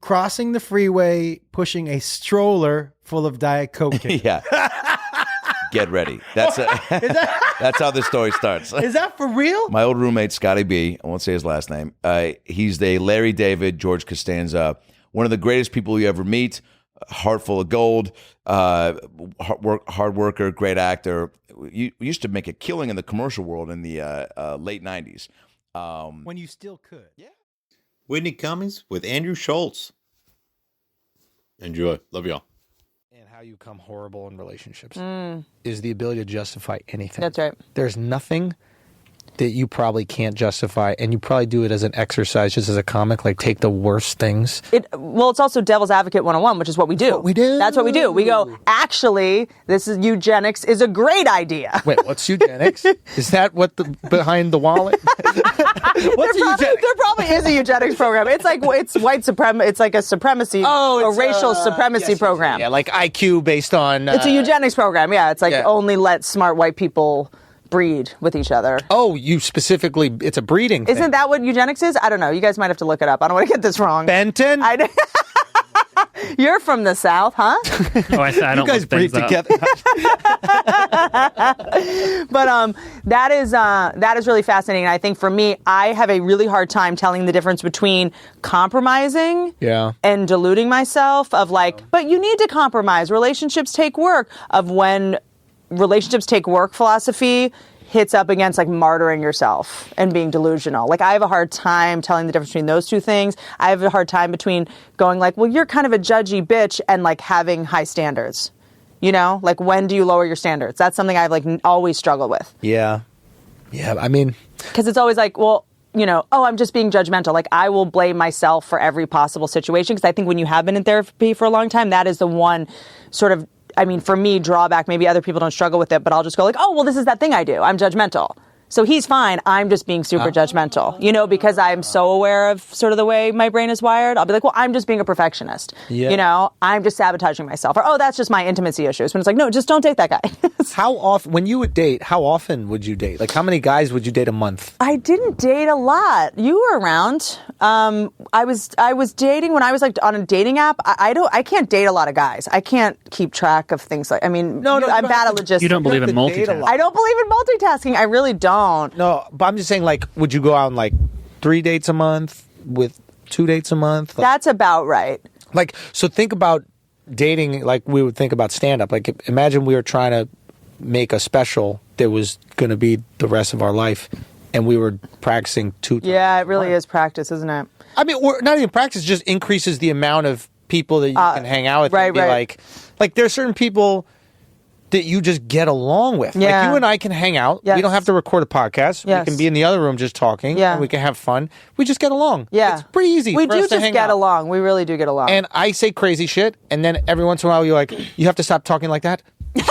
Crossing the freeway, pushing a stroller full of Diet Coke cans. Yeah. Get ready. That's how this story starts. Is that for real? My old roommate, Scotty B, I won't say his last name. He's the Larry David, George Costanza, one of the greatest people you ever meet, heart full of gold, hard worker, great actor. We used to make a killing in the commercial world in the late 90s. When you still could. Yeah. Whitney Cummings with Andrew Schulz. Enjoy. Love y'all. And how you become horrible in relationships is the ability to justify anything. That's right. There's nothing that you probably can't justify, and you probably do it as an exercise, just as a comic, like take the worst things. Well, it's also Devil's Advocate 101, which is what we do. That's what we do. We go, actually, this is eugenics is a great idea. Wait, what's eugenics? Is that what behind the wallet? What's eugenics? There probably is a eugenics program. It's like it's white supremacy. It's like a supremacy, a racial supremacy program. Yeah, like IQ based on. It's a eugenics program. Yeah, it's like only let smart white people breed with each other. Oh, you specifically, it's a breeding thing. Isn't that what eugenics is? I don't know. You guys might have to look it up. I don't want to get this wrong. Benton? You're from the South, huh? Oh, I don't. You guys breed together. But that is really fascinating. And I think for me, I have a really hard time telling the difference between compromising and deluding myself of like, but you need to compromise. Relationships take work. Of when relationships take work philosophy hits up against like martyring yourself and being delusional. Like I have a hard time telling the difference between those two things. I have a hard time between going like, well, you're kind of a judgy bitch and like having high standards. You know, like when do you lower your standards? That's something I've like always struggled with. Yeah. Yeah. I mean, because it's always like, well, you know, oh, I'm just being judgmental. Like I will blame myself for every possible situation. Because I think when you have been in therapy for a long time, that is the one sort of, I mean, for me, drawback, maybe other people don't struggle with it, but I'll just go like, oh, well, this is that thing I do. I'm judgmental. So he's fine. I'm just being super judgmental, you know, because I'm so aware of sort of the way my brain is wired. I'll be like, well, I'm just being a perfectionist. You know, I'm just sabotaging myself. Or, oh, that's just my intimacy issues. When it's like, no, just don't date that guy. How often, when you would date, how often would you date? Like how many guys would you date a month? I didn't date a lot. You were around. I was dating when I was like on a dating app. I can't date a lot of guys. I can't keep track of things like, I mean, I'm bad at logistics. You don't believe in multitasking. I don't believe in multitasking. I really don't. No, but I'm just saying, like, would you go out on like 3 dates a month with 2 dates a month? Like, that's about right. Like, so think about dating like we would think about stand-up. Like, imagine we were trying to make a special that was going to be the rest of our life, and we were practicing 2 times. Yeah, it really is practice, isn't it? I mean, or not even practice, just increases the amount of people that you can hang out with. Right, and be right. Like there's certain people that you just get along with. Yeah. Like, you and I can hang out. Yes. We don't have to record a podcast. Yes. We can be in the other room just talking. Yeah. And we can have fun. We just get along. Yeah. It's pretty easy. We for do us to just hang get out. along. We really do get along. And I say crazy shit, and then every once in a while you're like, you have to stop talking like that. You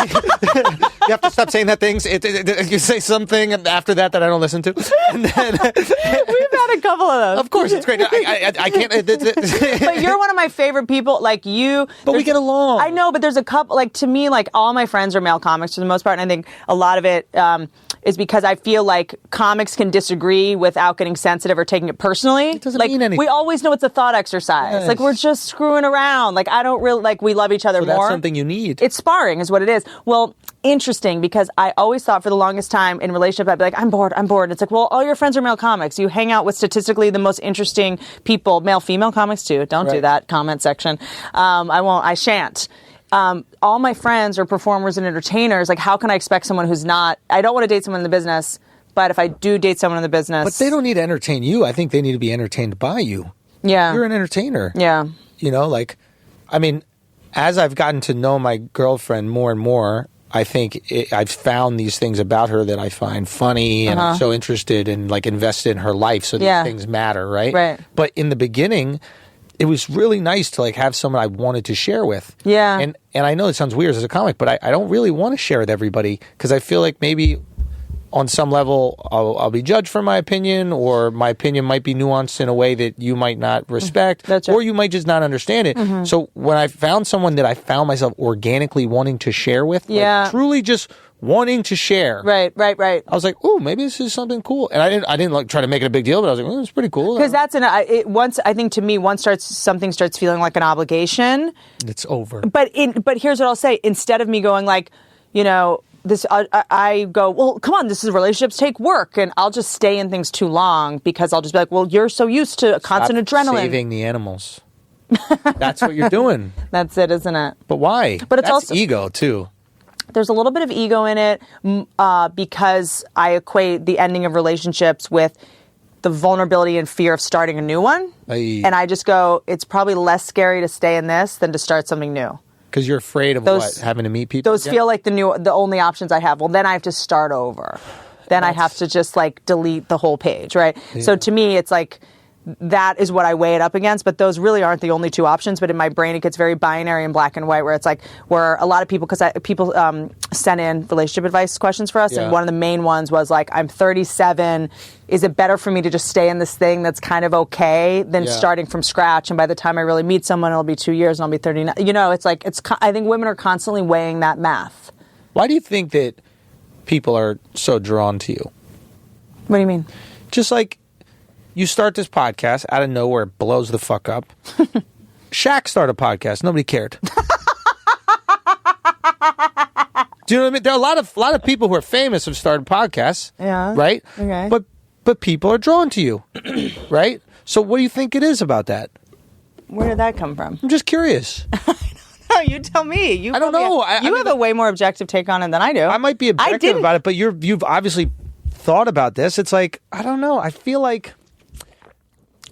have to stop saying that things. You say something after that I don't listen to. And then we've had a couple of those. Of course, it's great. I can't. But you're one of my favorite people. Like you. But we get along. I know, but there's a couple. Like to me, like all my friends are male comics for the most part, and I think a lot of it is because I feel like comics can disagree without getting sensitive or taking it personally. It doesn't like, mean anything. We always know it's a thought exercise. Yes. Like we're just screwing around. Like I don't really like. We love each other So more. that's something you need. It's sparring, is what it is. Well, interesting, because I always thought for the longest time in relationship, I'd be like, I'm bored. It's like, well, all your friends are male comics. You hang out with statistically the most interesting people, male, female comics too. Don't do that, comment section. I shan't. All my friends are performers and entertainers. Like, how can I expect someone who's not, I don't want to date someone in the business, but if I do date someone in the business. But they don't need to entertain you. I think they need to be entertained by you. Yeah. You're an entertainer. Yeah. You know, like, I mean, as I've gotten to know my girlfriend more and more, I think I've found these things about her that I find funny, and I'm so interested and like invested in her life. So these things matter, right? Right. But in the beginning, it was really nice to like have someone I wanted to share with. Yeah. And I know it sounds weird as a comic, but I don't really want to share with everybody because I feel like maybe on some level I'll be judged for my opinion, or my opinion might be nuanced in a way that you might not respect, or you might just not understand it. Mm-hmm. So when I found someone that I found myself organically wanting to share with, like truly just wanting to share. Right. I was like, "Ooh, maybe this is something cool." And I didn't like try to make it a big deal, but I was like, "Oh, it's pretty cool." Because that's something starts feeling like an obligation. It's over. But here's what I'll say: instead of me going like, you know, this, I go, well, come on, this is relationships take work, and I'll just stay in things too long because I'll just be like, well, you're so used to constant adrenaline. Saving the animals. That's what you're doing. That's it, isn't it? But why? But it's That's also ego too. There's a little bit of ego in it because I equate the ending of relationships with the vulnerability and fear of starting a new one. Aye. And I just go, it's probably less scary to stay in this than to start something new. Because you're afraid of having to meet people. Those feel like the only options I have. Well, then I have to start over. Then I have to just like delete the whole page, right? Yeah. So to me, it's like that is what I weigh it up against. But those really aren't the only two options. But in my brain, it gets very binary and black and white, where it's like where a lot of people, because people sent in relationship advice questions for us, and one of the main ones was like, I'm 37. Is it better for me to just stay in this thing that's kind of okay than starting from scratch? And by the time I really meet someone, it'll be 2 years and I'll be 39. You know, it's like, I think women are constantly weighing that math. Why do you think that people are so drawn to you? What do you mean? Just like you start this podcast out of nowhere, it blows the fuck up. Shaq started a podcast. Nobody cared. Do you know what I mean? There are a lot of people who are famous have started podcasts. Yeah. Right? Okay. But people are drawn to you. Right? So what do you think it is about that? Where did that come from? I'm just curious. No, you tell me. I don't know. You have a way more objective take on it than I do. I might be objective about it, but you've obviously thought about this. It's like, I don't know. I feel like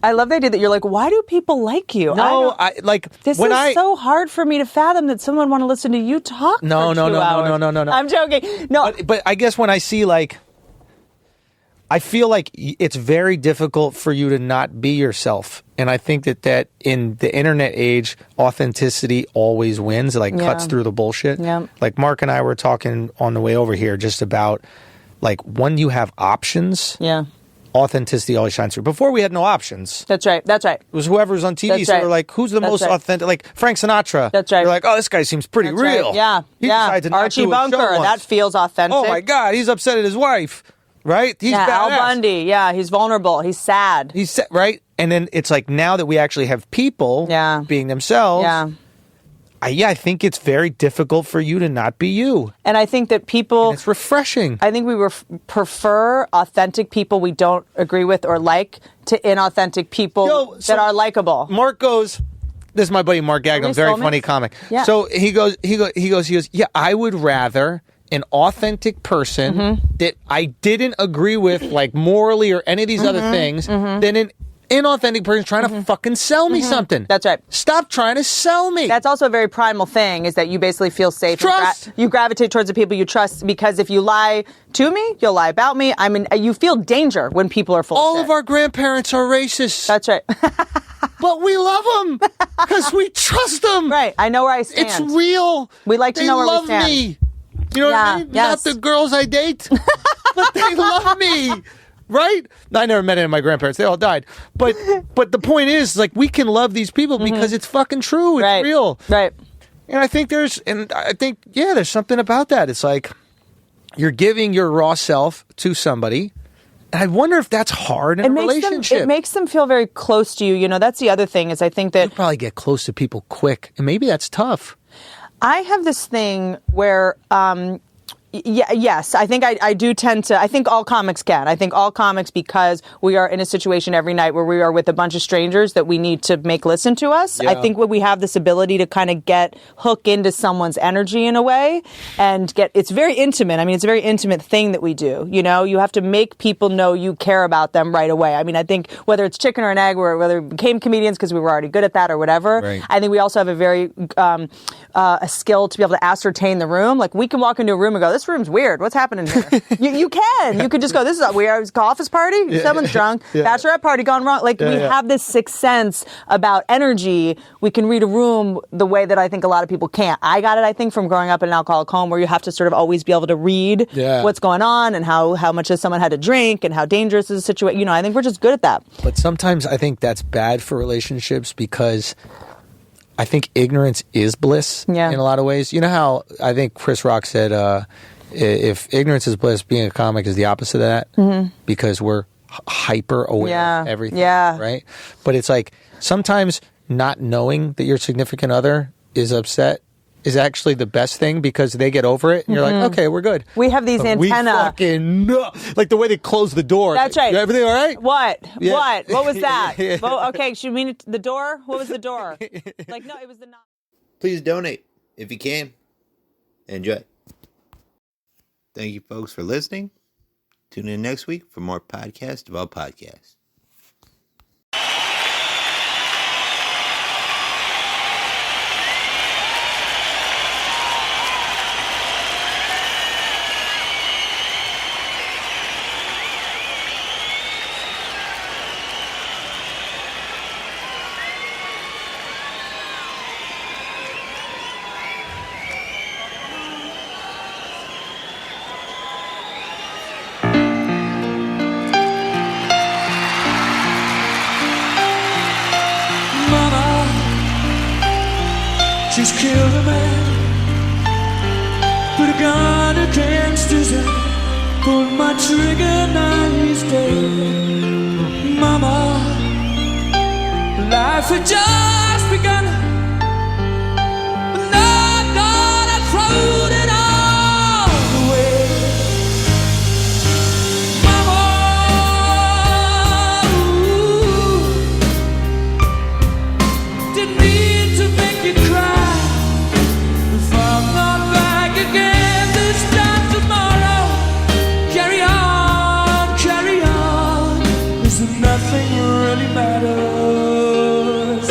I love the idea that you're like, why do people like you? No, this is so hard for me to fathom that someone want to listen to you talk. No. I'm joking. No, but I guess when I see like, I feel like it's very difficult for you to not be yourself, and I think that in the internet age, authenticity always wins. It cuts through the bullshit. Yeah. Like Mark and I were talking on the way over here just about like when you have options. Yeah. Authenticity always shines through. Before we had no options. That's right. It was whoever's on TV. So we're like, who's the most authentic? Like Frank Sinatra. That's right. You're like, oh, this guy seems pretty real. Right. Yeah. Archie Bunker. That feels authentic. Oh my God, he's upset at his wife. Right? He's badass. Al Bundy. Yeah, he's vulnerable. He's sad. He's sad, right? And then it's like now that we actually have people being themselves. Yeah. I think it's very difficult for you to not be you. And I think that people... And it's refreshing. I think we prefer authentic people we don't agree with or like to inauthentic people that are likable. Mark goes, This is my buddy Mark Gagnon, very funny comic. Yeah. So he goes, yeah, I would rather an authentic person that I didn't agree with, like morally or any of these other things, than an inauthentic person trying to fucking sell me something. That's right. Stop trying to sell me. That's also a very primal thing, is that you basically feel safe. Trust. You gravitate towards the people you trust, because if you lie to me, you'll lie about me. I mean, you feel danger when people are full of shit. All of our grandparents are racist. That's right. But we love them because we trust them. Right. I know where I stand. It's real. We like to know where we stand. They love me. You know what I mean? Yes. Not the girls I date, but they love me. Right? I never met any of my grandparents. They all died. But the point is, like, we can love these people because it's fucking true. It's real. Right. And I think there's something about that. It's like you're giving your raw self to somebody. And I wonder if that's hard in a relationship. It makes them feel very close to you. You know, that's the other thing, is I think that you probably get close to people quick, and maybe that's tough. I have this thing where, yes, I think I do tend to, I think all comics can. I think all comics, because we are in a situation every night where we are with a bunch of strangers that we need to make listen to us. Yeah. I think when we have this ability to kind of hook into someone's energy in a way and it's very intimate. I mean, it's a very intimate thing that we do. You know, you have to make people know you care about them right away. I mean, I think whether it's chicken or an egg, or whether we became comedians because we were already good at that or whatever, right. I think we also have a very, a skill to be able to ascertain the room. Like, we can walk into a room and go, this room's weird. What's happening here? you can. You could just go, this is a weird office party. Yeah. Someone's drunk. Yeah. Bachelorette party gone wrong. Like, we have this sixth sense about energy. We can read a room the way that I think a lot of people can't. I got it, I think, from growing up in an alcoholic home, where you have to sort of always be able to read what's going on and how much has someone had to drink and how dangerous is the situation. You know, I think we're just good at that. But sometimes I think that's bad for relationships, because I think ignorance is bliss in a lot of ways. You know how I think Chris Rock said, if ignorance is bliss, being a comic is the opposite of that, because we're hyper aware of everything. Yeah. Right? But it's like sometimes not knowing that your significant other is upset is actually the best thing, because they get over it and you're like, okay, we're good. We have these antenna. We fucking know. Like the way they close the door. That's right. Everything all right? What? Yeah. What was that? Okay, should we mean the door? What was the door? Like, no, it was the knob. Please donate if you can. Enjoy. Thank you, folks, for listening. Tune in next week for more podcasts about podcasts. She's killed a man, put a gun against his head, pulled my trigger, now he's dead. Mama, life had just begun, but now God had thrown it all away. Mama, ooh, didn't mean to make you cry. If I'm not back again this time tomorrow, carry on, 'cause nothing really matters.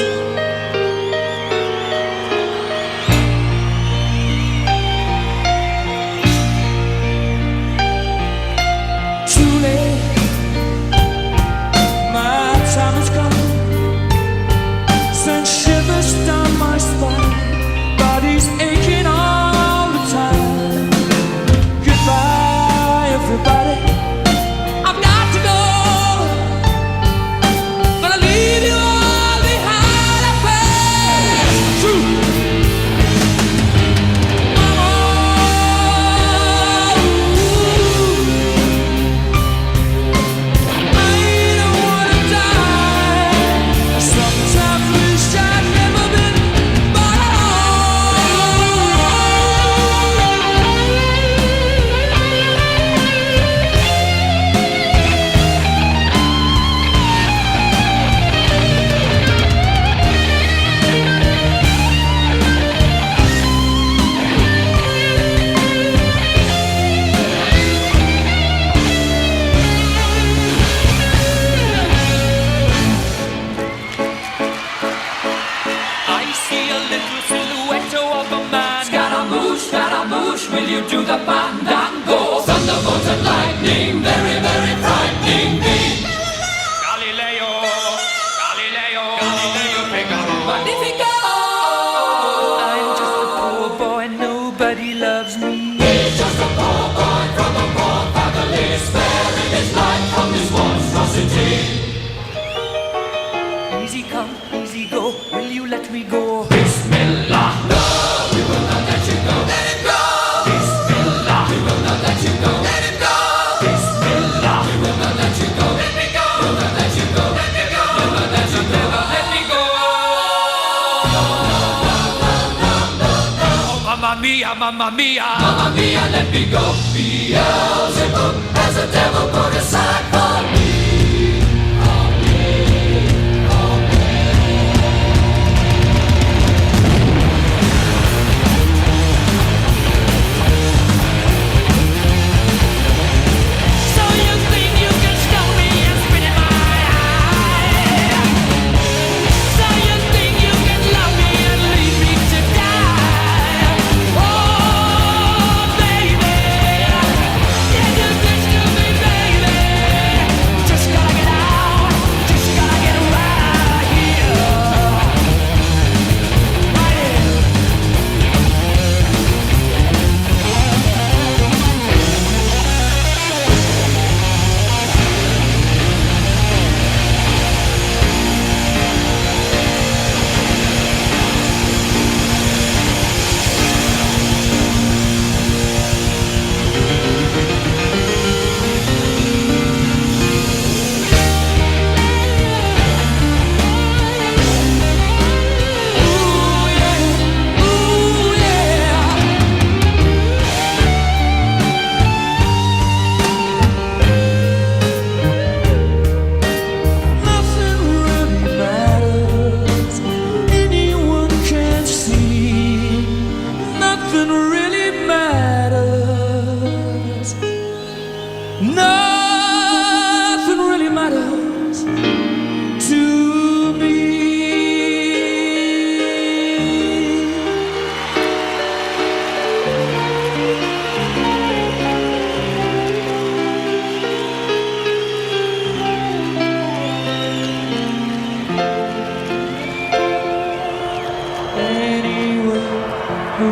which will you do the fandango? Thunderbolt and lightning, very, very frightening me. Galileo, Galileo, Galileo Figaro, Magnifico. I'm just a poor boy, nobody loves me. He's just a poor boy from a poor family, sparing his life from this monstrosity. Easy come, easy go, will you let me go? Bismillah, no, we will not let you go. Let him go. Bismillah, we will not let you go. Let him go. Bismillah, we will not let you go. Let me go. We'll not let you go. Let me go. We'll not let you go. Let me go. No, no, no, no, no, no, no. Oh, mamma mia, mamma mia. Mamma mia, let me go. Beelzebub has a devil put aside for me. Anyone who